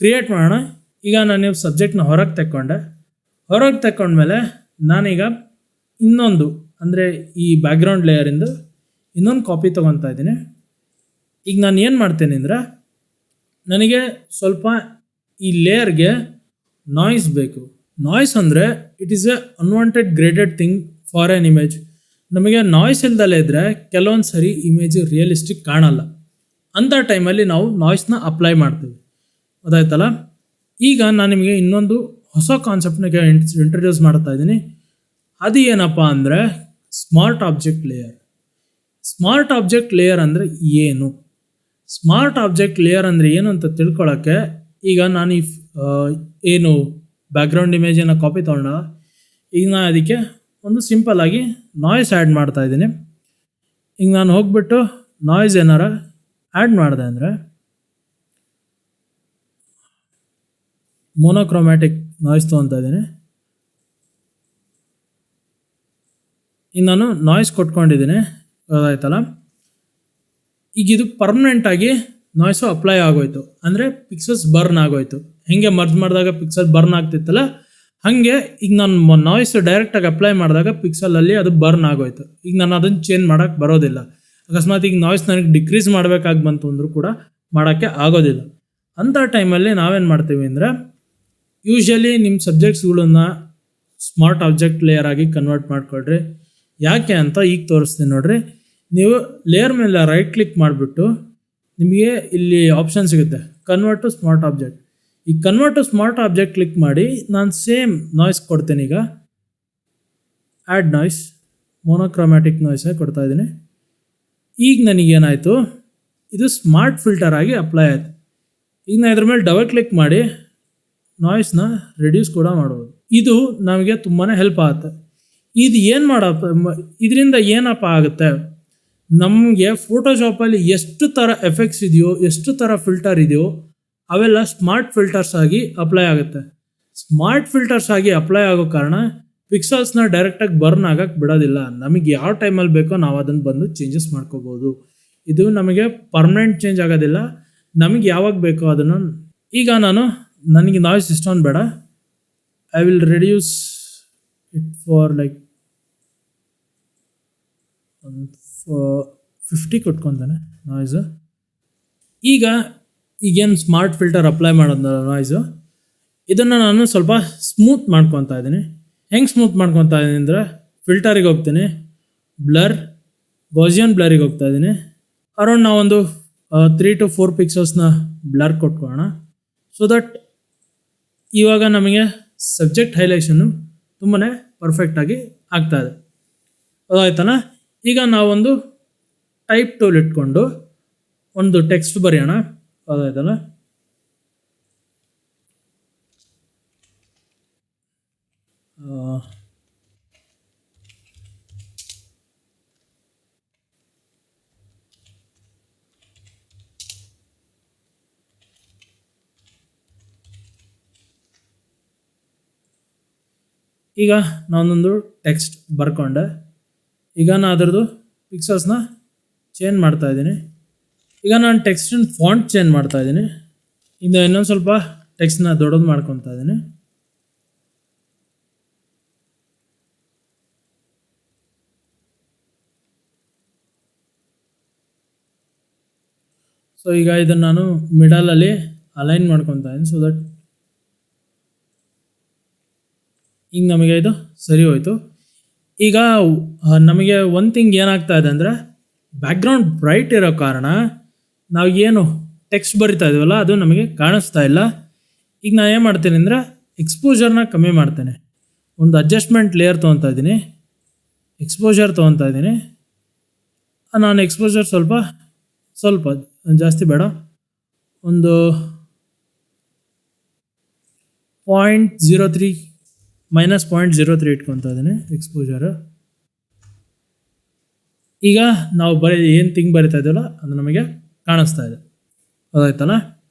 ಕ್ರಿಯೇಟ್ ಮಾಡೋಣ. ಈಗ ನಾನು ಸಬ್ಜೆಕ್ಟ್ನ ಹೊರಗೆ ತೆಕ್ಕೊಂಡ್ಮೇಲೆ ನಾನೀಗ ಇನ್ನೊಂದು ಅಂದರೆ ಈ ಬ್ಯಾಕ್ಗ್ರೌಂಡ್ ಲೇಯರಿಂದ ಇನ್ನೊಂದು ಕಾಪಿ ತೊಗೊತಾ ಇದ್ದೀನಿ. ಈಗ ನಾನು ಏನು ಮಾಡ್ತೇನೆ ಅಂದರೆ ನನಗೆ ಸ್ವಲ್ಪ ಈ ಲೇಯರ್ಗೆ ನಾಯ್ಸ್ ಬೇಕು. ನಾಯ್ಸ್ ಅಂದರೆ it is A unwanted graded thing for an image. ನಮಗೆ ನಾಯ್ಸ್ ಇಲ್ದಲೇ ಇದ್ದರೆ ಕೆಲವೊಂದು ಸರಿ ಇಮೇಜ್ ರಿಯಲಿಸ್ಟಿಕ್ ಕಾಣಲ್ಲ. ಅಂಥ ಟೈಮಲ್ಲಿ ನಾವು ನಾಯ್ಸ್ನ ಅಪ್ಲೈ ಮಾಡ್ತೀವಿ. ಗೊತ್ತಾಯ್ತಲ್ಲ. ಈಗ ನಾನು ನಿಮಗೆ ಇನ್ನೊಂದು ಹೊಸ ಕಾನ್ಸೆಪ್ಟ್ನ ಇಂಟ್ರಡ್ಯೂಸ್ ಮಾಡ್ತಾ ಇದ್ದೀನಿ. ಅದು ಏನಪ್ಪ ಅಂದರೆ smart object layer. Smart object layer ಅಂದರೆ ಏನು? ಸ್ಮಾರ್ಟ್ ಆಬ್ಜೆಕ್ಟ್ ಲೇಯರ್ ಅಂದರೆ ಏನು ಅಂತ ತಿಳ್ಕೊಳ್ಳೋಕ್ಕೆ ಈಗ ನಾನು ಏನು ಬ್ಯಾಕ್ಗ್ರೌಂಡ್ ಇಮೇಜನ್ನು ಕಾಪಿ ತೊಗೊಂಡ, ಈಗ ನಾನು ಅದಕ್ಕೆ ಒಂದು ಸಿಂಪಲ್ಲಾಗಿ ನಾಯ್ಸ್ ಆ್ಯಡ್ ಮಾಡ್ತಾ ಇದ್ದೀನಿ. ಈಗ ನಾನು ಹೋಗ್ಬಿಟ್ಟು ನಾಯ್ಸ್ ಏನಾರ ಆ್ಯಡ್ ಮಾಡಿದೆ ಅಂದರೆ ಮೋನೋಕ್ರೋಮ್ಯಾಟಿಕ್ ನಾಯ್ಸ್ ತೊಗೊತಾ ಇದ್ದೀನಿ. ಈಗ ನಾನು ನಾಯ್ಸ್ ಕೊಟ್ಕೊಂಡಿದ್ದೀನಿ. ಗೊತ್ತಾಯ್ತಲ್ಲ. ಈಗ ಇದು ಪರ್ಮನೆಂಟಾಗಿ ನಾಯ್ಸು ಅಪ್ಲೈ ಆಗೋಯ್ತು, ಅಂದರೆ ಪಿಕ್ಸಲ್ಸ್ ಬರ್ನ್ ಆಗೋಯ್ತು. ಹೇಗೆ ಮರ್ಜ್ ಮಾಡಿದಾಗ ಪಿಕ್ಸಲ್ ಬರ್ನ್ ಆಗ್ತಿತ್ತಲ್ಲ, ಹಾಗೆ ಈಗ ನಾನು ನಾಯ್ಸ್ ಡೈರೆಕ್ಟಾಗಿ ಅಪ್ಲೈ ಮಾಡಿದಾಗ ಪಿಕ್ಸಲಲ್ಲಿ ಅದು ಬರ್ನ್ ಆಗೋಯ್ತು. ಈಗ ನಾನು ಅದನ್ನು ಚೇಂಜ್ ಮಾಡೋಕ್ಕೆ ಬರೋದಿಲ್ಲ. ಅಕಸ್ಮಾತ್ ಈಗ ನಾಯ್ಸ್ ನನಗೆ ಡಿಕ್ರೀಸ್ ಮಾಡಬೇಕಾಗಿ ಬಂತು ಅಂದರೂ ಕೂಡ ಮಾಡೋಕ್ಕೆ ಆಗೋದಿಲ್ಲ. ಅಂಥ ಟೈಮಲ್ಲಿ ನಾವೇನು ಮಾಡ್ತೀವಿ ಅಂದರೆ, ಯೂಶ್ವಲಿ ನಿಮ್ಮ ಸಬ್ಜೆಕ್ಟ್ಸ್ಗಳನ್ನ ಸ್ಮಾರ್ಟ್ ಆಬ್ಜೆಕ್ಟ್ ಲೇಯರ್ ಆಗಿ ಕನ್ವರ್ಟ್ ಮಾಡಿಕೊಡ್ರಿ. ಯಾಕೆ ಅಂತ ಈಗ ತೋರಿಸ್ತೀನಿ ನೋಡಿರಿ. ನೀವು ಲೇಯರ್ ಮೇಲೆ ರೈಟ್ ಕ್ಲಿಕ್ ಮಾಡಿಬಿಟ್ಟು ನಿಮಗೆ ಇಲ್ಲಿ ಆಪ್ಷನ್ ಸಿಗುತ್ತೆ, ಕನ್ವರ್ಟ್ ಟು ಸ್ಮಾರ್ಟ್ ಆಬ್ಜೆಕ್ಟ್. ಈ convert to smart object click ಮಾಡಿ ನಾನು ಸೇಮ್ ನಾಯ್ಸ್ ಕೊಡ್ತೀನಿ. ಈಗ ಆ್ಯಡ್ ನಾಯ್ಸ್, ಮೋನೋಕ್ರೋಮ್ಯಾಟಿಕ್ ನಾಯ್ಸೇ ಕೊಡ್ತಾಯಿದ್ದೀನಿ. ಈಗ ನನಗೇನಾಯಿತು, ಇದು ಸ್ಮಾರ್ಟ್ ಫಿಲ್ಟರ್ ಆಗಿ ಅಪ್ಲೈ ಆಯಿತು. ಈಗ ನಾನು ಇದ್ರ ಮೇಲೆ ಡಬಲ್ ಕ್ಲಿಕ್ ಮಾಡಿ ನಾಯ್ಸ್ನ ರಿಡ್ಯೂಸ್ ಕೂಡ ಮಾಡ್ಬೋದು. ಇದು ನಮಗೆ ತುಂಬಾ ಹೆಲ್ಪ್ ಆಗುತ್ತೆ. ಇದು ಏನು ಇದರಿಂದ ಏನಪ್ಪ ಆಗುತ್ತೆ, ನಮಗೆ ಫೋಟೋಶಾಪಲ್ಲಿ ಎಷ್ಟು ಥರ ಎಫೆಕ್ಟ್ಸ್ ಇದೆಯೋ, ಎಷ್ಟು ಥರ ಫಿಲ್ಟರ್ ಇದೆಯೋ ಅವೆಲ್ಲ ಸ್ಮಾರ್ಟ್ ಫಿಲ್ಟರ್ಸ್ ಆಗಿ ಅಪ್ಲೈ ಆಗುತ್ತೆ. ಸ್ಮಾರ್ಟ್ ಫಿಲ್ಟರ್ಸ್ ಆಗಿ ಅಪ್ಲೈ ಆಗೋ ಕಾರಣ ಪಿಕ್ಸಲ್ಸ್ನ ಡೈರೆಕ್ಟಾಗಿ ಬರ್ನ್ ಆಗೋಕ್ಕೆ ಬಿಡೋದಿಲ್ಲ. ನಮಗೆ ಯಾವ ಟೈಮಲ್ಲಿ ಬೇಕೋ ನಾವು ಅದನ್ನು ಬಂದು ಚೇಂಜಸ್ ಮಾಡ್ಕೋಬೋದು. ಇದು ನಮಗೆ ಪರ್ಮನೆಂಟ್ ಚೇಂಜ್ ಆಗೋದಿಲ್ಲ, ನಮಗೆ ಯಾವಾಗ ಬೇಕೋ ಅದನ್ನು. ಈಗ ನನಗೆ ನಾಯ್ಸ್ ಇಷ್ಟೊಂದು ಬೇಡ, I will reduce it for like 50 ಕೊಟ್ಕೊತಾನೆ ನಾಯ್ಸು. ಈಗೇನು ಸ್ಮಾರ್ಟ್ ಫಿಲ್ಟರ್ ಅಪ್ಲೈ ಮಾಡೋದಲ್ಲ ನಾಯ್ಸು, ಇದನ್ನು ನಾನು ಸ್ವಲ್ಪ ಸ್ಮೂತ್ ಮಾಡ್ಕೊತಾ ಇದ್ದೀನಿ. ಹೆಂಗೆ ಸ್ಮೂತ್ ಮಾಡ್ಕೊತಾ ಇದ್ದೀನಿ ಅಂದರೆ, ಫಿಲ್ಟರಿಗೆ ಹೋಗ್ತೀನಿ, ಬ್ಲರ್, ಗೌಸಿಯನ್ ಬ್ಲರಿಗೆ ಹೋಗ್ತಾ ಇದ್ದೀನಿ. ಅರೌಂಡ್ ನಾವೊಂದು 3 to 4 ಪಿಕ್ಸಲ್ಸ್ನ ಬ್ಲರ್ ಕೊಟ್ಕೊಳ್ಳೋಣ. ಸೊ ದಟ್ ಇವಾಗ ನಮಗೆ ಸಬ್ಜೆಕ್ಟ್ ಹೈಲೈಷನ್ನು ತುಂಬಾ ಪರ್ಫೆಕ್ಟಾಗಿ ಆಗ್ತಾಯಿದೆ. ಅದಾಯ್ತಾನ. ಈಗ ನಾವೊಂದು ಟೈಪ್ ಟೂಲ್ ಇಟ್ಕೊಂಡು ಒಂದು ಟೆಕ್ಸ್ಟ್ ಬರೆಯೋಣ. ಅದಾಯ್ತಲ್ಲ. ಈಗ ನಾನೊಂದು ಟೆಕ್ಸ್ಟ್ ಬರ್ಕೊಂಡೆ. ಈಗ ನಾನು ಅದರದ್ದು ಪಿಕ್ಸಲ್ಸ್ನ ಚೇಂಜ್ ಮಾಡ್ತಾಯಿದ್ದೀನಿ. ಈಗ ನಾನು ಟೆಕ್ಸ್ಟಿನ ಫಾಂಟ್ ಚೇಂಜ್ ಮಾಡ್ತಾಯಿದ್ದೀನಿ. ಈಗ ಇನ್ನೊಂದು ಸ್ವಲ್ಪ ಟೆಕ್ಸ್ಟ್ನ ದೊಡ್ಡದು ಮಾಡ್ಕೊತಾ ಇದ್ದೀನಿ. ಸೊ ಈಗ ಇದನ್ನು ನಾನು ಮಿಡಲಲ್ಲಿ ಅಲೈನ್ ಮಾಡ್ಕೊತಾ ಇದ್ದೀನಿ. ಸೊ ದಟ್ ಈಗ ನಮಗೆ ಇದು ಸರಿ ಹೋಯಿತು. ಈಗ ನಮಗೆ ಒಂದು ಥಿಂಗ್ ಏನಾಗ್ತಾ ಇದೆ ಅಂದರೆ, ಬ್ಯಾಕ್ಗ್ರೌಂಡ್ ಬ್ರೈಟ್ ಇರೋ ಕಾರಣ ನಾವು ಏನು ಟೆಕ್ಸ್ಟ್ ಬರಿತಾ ಇದೀವಲ್ಲ ಅದು ನಮಗೆ ಕಾಣಿಸ್ತಾ ಇಲ್ಲ. ಈಗ ನಾನು ಏನು ಮಾಡ್ತೀನಿ ಅಂದರೆ, ಎಕ್ಸ್ಪೋಜರ್ನ ಕಮ್ಮಿ ಮಾಡ್ತೇನೆ. ಒಂದು ಅಡ್ಜಸ್ಟ್ಮೆಂಟ್ ಲೇಯರ್ ತೊಗೊತಾ ಇದ್ದೀನಿ, ಎಕ್ಸ್ಪೋಜರ್ ತೊಗೊತಾ ಇದ್ದೀನಿ. ನಾನು ಎಕ್ಸ್ಪೋಜರ್ ಸ್ವಲ್ಪ ಜಾಸ್ತಿ ಬೇಡ, ಒಂದು 0.03 -0.03 ಇಟ್ಕೊತಾ ಇದ್ದೀನಿ ಎಕ್ಸ್ಪೋಜರು. ಈಗ ನಾವು ಏನು ಥಿಂಗ್ ಬರಿತಾ ಇದ್ದೀವಲ್ಲ ಅದು ನಮಗೆ ಕಾಣಿಸ್ತಾ ಇದೆ. ಅದಾಯ್ತಲ್ಲ.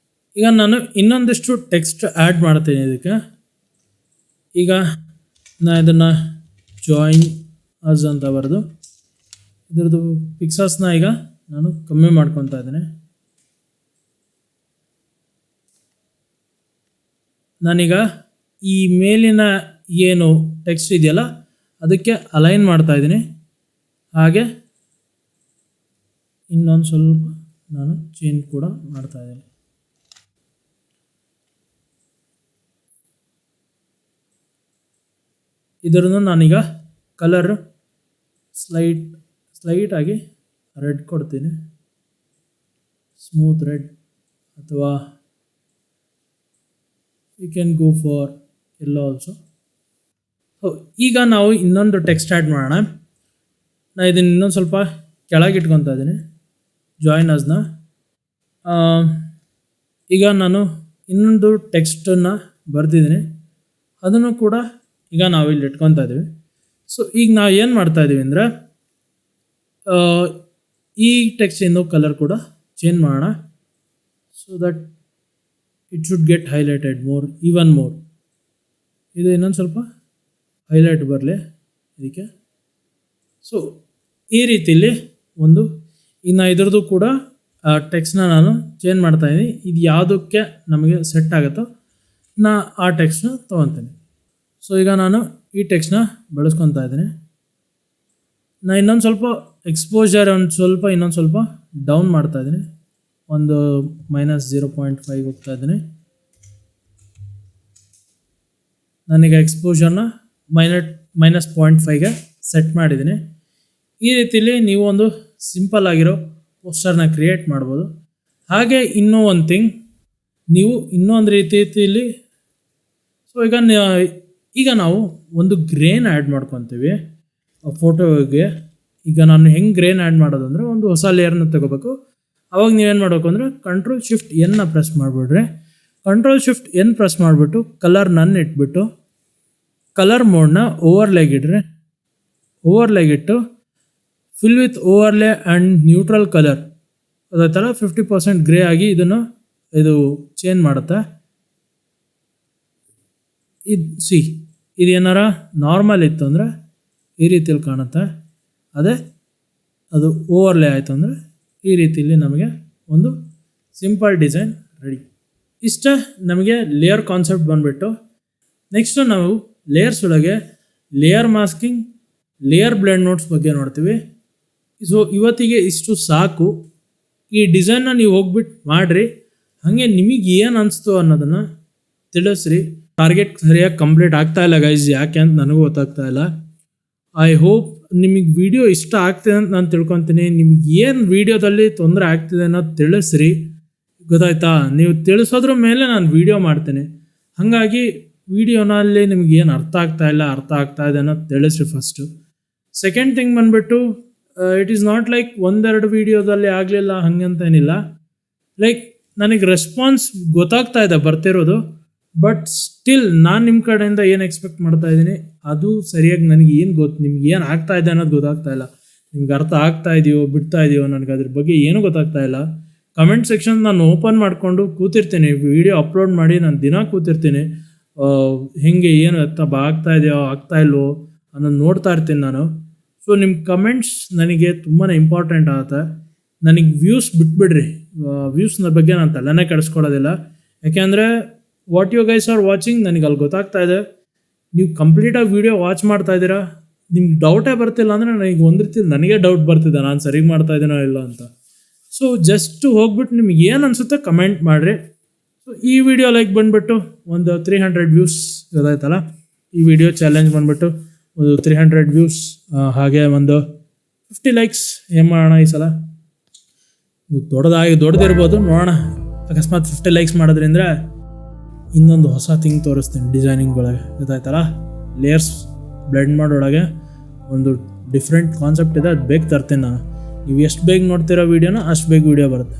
ಈಗ ನಾನು ಇನ್ನೊಂದಿಷ್ಟು ಟೆಕ್ಸ್ಟ್ ಆ್ಯಡ್ ಮಾಡ್ತೀನಿ ಇದಕ್ಕೆ. ಈಗ ನಾನು ಇದನ್ನು ಜಾಯಿನ್ ಅಸ್ ಅಂತ ಬರೆದು ಇದ್ರದ್ದು ಪಿಕ್ಸಲ್ಸ್ನ ಈಗ ನಾನು ಕಮ್ಮಿ ಮಾಡ್ಕೊತಾ ಇದ್ದೀನಿ. ನಾನೀಗ ಈ ಮೇಲಿನ ಏನು ಟೆಕ್ಸ್ಟ್ ಇದೆಯಲ್ಲ ಅದಕ್ಕೆ ಅಲೈನ್ ಮಾಡ್ತಾ ಇದ್ದೀನಿ. ಹಾಗೆ ಇನ್ನೊಂದು ಸ್ವಲ್ಪ ನಾನು ಚೇಂಜ್ ಕೂಡ ಮಾಡ್ತಾ ಇದ್ದೀನಿ. ಇದರನ್ನು ನಾನೀಗ ಕಲರ್ ಸ್ಲೈಟಾಗಿ ರೆಡ್ ಕೊಡ್ತೀನಿ, ಸ್ಮೂತ್ ರೆಡ್, ಅಥವಾ you can go for yellow also. ಈಗ ನಾವು ಇನ್ನೊಂದು ಟೆಕ್ಸ್ಟ್ ಆ್ಯಡ್ ಮಾಡೋಣ. ನಾನು ಇದನ್ನು ಇನ್ನೊಂದು ಸ್ವಲ್ಪ ಕೆಳಗೆ ಇಟ್ಕೊತಾ ಇದ್ದೀನಿ, ಜಾಯಿನ್ ಅಸ್ನ. ಈಗ ನಾನು ಇನ್ನೊಂದು ಟೆಕ್ಸ್ಟನ್ನು ಬರ್ತಿದ್ದೀನಿ, ಅದನ್ನು ಕೂಡ ಈಗ ನಾವು ಇಲ್ಲಿ ಇಟ್ಕೊತಾ ಇದ್ದೀವಿ. ಸೊ ಈಗ ನಾವು ಏನು ಮಾಡ್ತಾಯಿದ್ದೀವಿ ಅಂದರೆ ಈ ಟೆಕ್ಸ್ಟಿಂದು ಕಲರ್ ಕೂಡ ಚೇಂಜ್ ಮಾಡೋಣ, so that it should get highlighted even more. ಇದು ಇನ್ನೊಂದು ಸ್ವಲ್ಪ ಹೈಲೈಟ್ ಬರಲಿ ಇದಕ್ಕೆ. ಸೊ ಈ ರೀತಿಯಲ್ಲಿ ಈಗ ನಾ ಇದ್ರದ್ದು ಕೂಡ ಟೆಕ್ಸ್ಟ್ನ ನಾನು ಚೇಂಜ್ ಮಾಡ್ತಾಯಿದ್ದೀನಿ. ಇದು ಯಾವುದಕ್ಕೆ ನಮಗೆ ಸೆಟ್ ಆಗುತ್ತೋ ನಾ ಆ ಟೆಕ್ಸ್ಟ್ನ ತೊಗೊತೀನಿ. ಸೊ ಈಗ ನಾನು ಈ ಟೆಕ್ಸ್ಟ್ನ ಬಳಸ್ಕೊತಾ ಇದ್ದೀನಿ. ನಾನು ಇನ್ನೊಂದು ಸ್ವಲ್ಪ ಎಕ್ಸ್ಪೋಜರ್ ಇನ್ನೊಂದು ಸ್ವಲ್ಪ ಡೌನ್ ಮಾಡ್ತಾಯಿದ್ದೀನಿ, ಒಂದು -0.5 ಹೋಗ್ತಾ ಇದ್ದೀನಿ. ನಾನೀಗ ಎಕ್ಸ್ಪೋಜರ್ನ -0.5ಗೆ ಸೆಟ್ ಮಾಡಿದ್ದೀನಿ. ಈ ರೀತಿಯಲ್ಲಿ ನೀವು ಒಂದು ಸಿಂಪಲ್ ಆಗಿರೋ ಪೋಸ್ಟರ್ನ ಕ್ರಿಯೇಟ್ ಮಾಡ್ಬೋದು. ಹಾಗೆ ಇನ್ನೂ ಒಂದು ಥಿಂಗ್, ನೀವು ಇನ್ನೊಂದು ರೀತಿಯಲ್ಲಿ ಸೊ ಈಗ ನಾವು ಒಂದು ಗ್ರೇನ್ ಆ್ಯಡ್ ಮಾಡ್ಕೊತೀವಿ ಫೋಟೋಗೆ. ಈಗ ನಾನು ಹೆಂಗೆ ಗ್ರೇನ್ ಆ್ಯಡ್ ಮಾಡೋದು ಅಂದರೆ, ಒಂದು ಹೊಸ ಲೇಯರ್ನ ತಗೋಬೇಕು. ಅವಾಗ ನೀವೇನು ಮಾಡಬೇಕು ಅಂದರೆ Ctrl+Shift+N ಪ್ರೆಸ್ ಮಾಡಿಬಿಡ್ರಿ. Ctrl+Shift+N ಪ್ರೆಸ್ ಮಾಡಿಬಿಟ್ಟು ಕಲರ್ ನನ್ ಇಟ್ಬಿಟ್ಟು ಕಲರ್ ಮೋಡ್ನ ಓವರ್ಲೇಗಿಡ್ರಿ. ಓವರ್ಲೇಗಿಟ್ಟು fill with overlay and neutral colour ಅದೇ ಥರ 50% ಗ್ರೇ ಆಗಿ ಇದು ಚೇಂಜ್ ಮಾಡುತ್ತೆ. ಇದು ಏನಾರ ನಾರ್ಮಲ್ ಇತ್ತು ಅಂದರೆ ಈ ರೀತಿಯಲ್ಲಿ ಕಾಣುತ್ತೆ. ಅದು ಓವರ್ಲೇ ಆಯಿತು ಅಂದರೆ ಈ ರೀತಿಯಲ್ಲಿ ನಮಗೆ ಒಂದು ಸಿಂಪಲ್ ಡಿಸೈನ್ ರೆಡಿ. ಇಷ್ಟ ನಮಗೆ ಲೇಯರ್ ಕಾನ್ಸೆಪ್ಟ್ ಬಂದುಬಿಟ್ಟು, ನೆಕ್ಸ್ಟು ನಾವು ಲೇಯರ್ಸ್ ಒಳಗೆ layer masking, layer blend notes ಬಗ್ಗೆ ನೋಡ್ತೀವಿ. ಸೊ ಇವತ್ತಿಗೆ ಇಷ್ಟು ಸಾಕು. ಈ ಡಿಸೈನ್ನ ನೀವು ಹೋಗ್ಬಿಟ್ಟು ಮಾಡಿರಿ, ಹಾಗೆ ನಿಮಗೆ ಏನು ಅನಿಸ್ತು ಅನ್ನೋದನ್ನು ತಿಳಿಸ್ರಿ. ಟಾರ್ಗೆಟ್ ಸರಿಯಾಗಿ ಕಂಪ್ಲೀಟ್ ಆಗ್ತಾಯಿಲ್ಲ ಗೈಸ್, ಯಾಕೆ ಅಂತ ನನಗೂ ಗೊತ್ತಾಗ್ತಾ ಇಲ್ಲ. ಐ ಹೋಪ್ ನಿಮಗೆ ವಿಡಿಯೋ ಇಷ್ಟ ಆಗ್ತಿದೆ ಅಂತ ನಾನು ತಿಳ್ಕೊತೀನಿ. ನಿಮ್ಗೆ ಏನು ವೀಡಿಯೋದಲ್ಲಿ ತೊಂದರೆ ಆಗ್ತಿದೆ ಅನ್ನೋದು ತಿಳಿಸ್ರಿ, ಗೊತ್ತಾಯ್ತಾ? ನೀವು ತಿಳಿಸೋದ್ರ ಮೇಲೆ ನಾನು ವೀಡಿಯೋ ಮಾಡ್ತೀನಿ. ಹಾಗಾಗಿ ವೀಡಿಯೋನಲ್ಲಿ ನಿಮ್ಗೆ ಏನು ಅರ್ಥ ಆಗ್ತಾ ಇದೆ ಅನ್ನೋದು ತಿಳಿಸ್ರಿ ಫಸ್ಟು. ಸೆಕೆಂಡ್ ಥಿಂಗ್ ಬಂದುಬಿಟ್ಟು, ಇಟ್ ಈಸ್ ನಾಟ್ ಲೈಕ್ ಒಂದೆರಡು ವೀಡಿಯೋದಲ್ಲಿ ಆಗಲಿಲ್ಲ ಹಾಗಂತೇನಿಲ್ಲ. ಲೈಕ್ ನನಗೆ ರೆಸ್ಪಾನ್ಸ್ ಗೊತ್ತಾಗ್ತಾ ಇದೆ ಬರ್ತಿರೋದು, ಬಟ್ ಸ್ಟಿಲ್ ನಾನು ನಿಮ್ಮ ಕಡೆಯಿಂದ ಏನು ಎಕ್ಸ್ಪೆಕ್ಟ್ ಮಾಡ್ತಾ ಇದ್ದೀನಿ ಅದು ಸರಿಯಾಗಿ ನನಗೆ ನಿಮ್ಗೆ ಏನು ಆಗ್ತಾ ಇದೆ ಅನ್ನೋದು ಗೊತ್ತಾಗ್ತಾ ಇಲ್ಲ. ನಿಮ್ಗೆ ಅರ್ಥ ಆಗ್ತಾ ಇದೆಯೋ ಬಿಡ್ತಾ ಇದೆಯೋ ನನಗೆ ಅದ್ರ ಬಗ್ಗೆ ಏನೂ ಗೊತ್ತಾಗ್ತಾ ಇಲ್ಲ. ಕಮೆಂಟ್ ಸೆಕ್ಷನ್ ನಾನು ಓಪನ್ ಮಾಡಿಕೊಂಡು ಕೂತಿರ್ತೀನಿ, ವೀಡಿಯೋ ಅಪ್ಲೋಡ್ ಮಾಡಿ ನಾನು ದಿನ ಕೂತಿರ್ತೀನಿ. ಹೆಂಗೆ ಏನು ಆಗ್ತಾ ಇದೆಯೋ ಆಗ್ತಾ ಇಲ್ವೋ ಅನ್ನೋದು ನೋಡ್ತಾ ಇರ್ತೀನಿ ನಾನು. ಸೊ ನಿಮ್ಮ ಕಮೆಂಟ್ಸ್ ನನಗೆ ತುಂಬಾ ಇಂಪಾರ್ಟೆಂಟ್ ಆಗುತ್ತೆ. ನನಗೆ ವ್ಯೂಸ್ ಬಿಟ್ಬಿಡ್ರಿ, ವ್ಯೂಸ್ನ ಬಗ್ಗೆ ನಾನು ತಲೆನೇ ಕೆಡಿಸ್ಕೊಳ್ಳೋದಿಲ್ಲ. ಯಾಕೆಂದರೆ what you guys are watching ನನಗೆ ಅಲ್ಲಿ ಗೊತ್ತಾಗ್ತಾ ಇದೆ. ನೀವು ಕಂಪ್ಲೀಟಾಗಿ ವೀಡಿಯೋ ವಾಚ್ ಮಾಡ್ತಾ ಇದ್ದೀರಾ, ನಿಮ್ಗೆ ಡೌಟೇ ಬರ್ತಿಲ್ಲ ಅಂದರೆ ನನಗೆ ಡೌಟ್ ಬರ್ತಿದೆ ನಾನು ಸರಿಗೆ ಮಾಡ್ತಾ ಇದ್ದೀನೋ ಇಲ್ಲ ಅಂತ. ಸೊ ಜಸ್ಟ್ ಹೋಗ್ಬಿಟ್ಟು ನಿಮ್ಗೆ ಏನು ಅನಿಸುತ್ತೆ ಕಮೆಂಟ್ ಮಾಡಿರಿ. ಸೊ ಈ ವಿಡಿಯೋ ಲೈಕ್ ಬಂದುಬಿಟ್ಟು ಒಂದು 300 ವ್ಯೂಸ್ ಗೊತ್ತಾಯ್ತಲ್ಲ. ಈ ವಿಡಿಯೋ ಚಾಲೆಂಜ್ ಬಂದುಬಿಟ್ಟು ಒಂದು 300 ವ್ಯೂಸ್, ಹಾಗೆ ಒಂದು 50 ಲೈಕ್ಸ್ ಏನು ಮಾಡೋಣ ಈ ಸಲ. ದೊಡ್ಡದಿರ್ಬೋದು, ನೋಡೋಣ. ಅಕಸ್ಮಾತ್ 50 ಲೈಕ್ಸ್ ಮಾಡಿದ್ರಿಂದ ಇನ್ನೊಂದು ಹೊಸ ಥಿಂಗ್ ತೋರಿಸ್ತೀನಿ ಡಿಸೈನಿಂಗ್ ಒಳಗೆ, ಗೊತ್ತಾಯ್ತಲ್ಲ. ಲೇಯರ್ಸ್ ಬ್ಲೆಂಡ್ ಮಾಡೋಳಗೆ ಒಂದು ಡಿಫ್ರೆಂಟ್ ಕಾನ್ಸೆಪ್ಟ್ ಇದೆ, ಅದು ಬೇಗ ತರ್ತೀನಿ ನಾನು. ನೀವು ಎಷ್ಟು ಬೇಗ ನೋಡ್ತಿರೋ ವೀಡಿಯೋನ ಅಷ್ಟು ಬೇಗ ವೀಡಿಯೋ ಬರುತ್ತೆ.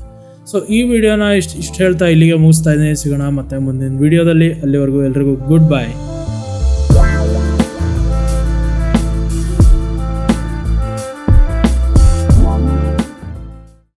ಸೊ ಈ ವಿಡಿಯೋನ ಇಷ್ಟು ಹೇಳ್ತಾ ಇಲ್ಲಿಗೆ ಮುಗಿಸ್ತಾ ಇದ್ದೀನಿ. ಸಿಗೋಣ ಮತ್ತೆ ಮುಂದಿನ ವೀಡಿಯೋದಲ್ಲಿ. ಅಲ್ಲಿವರೆಗೂ ಎಲ್ರಿಗೂ ಗುಡ್ ಬೈ.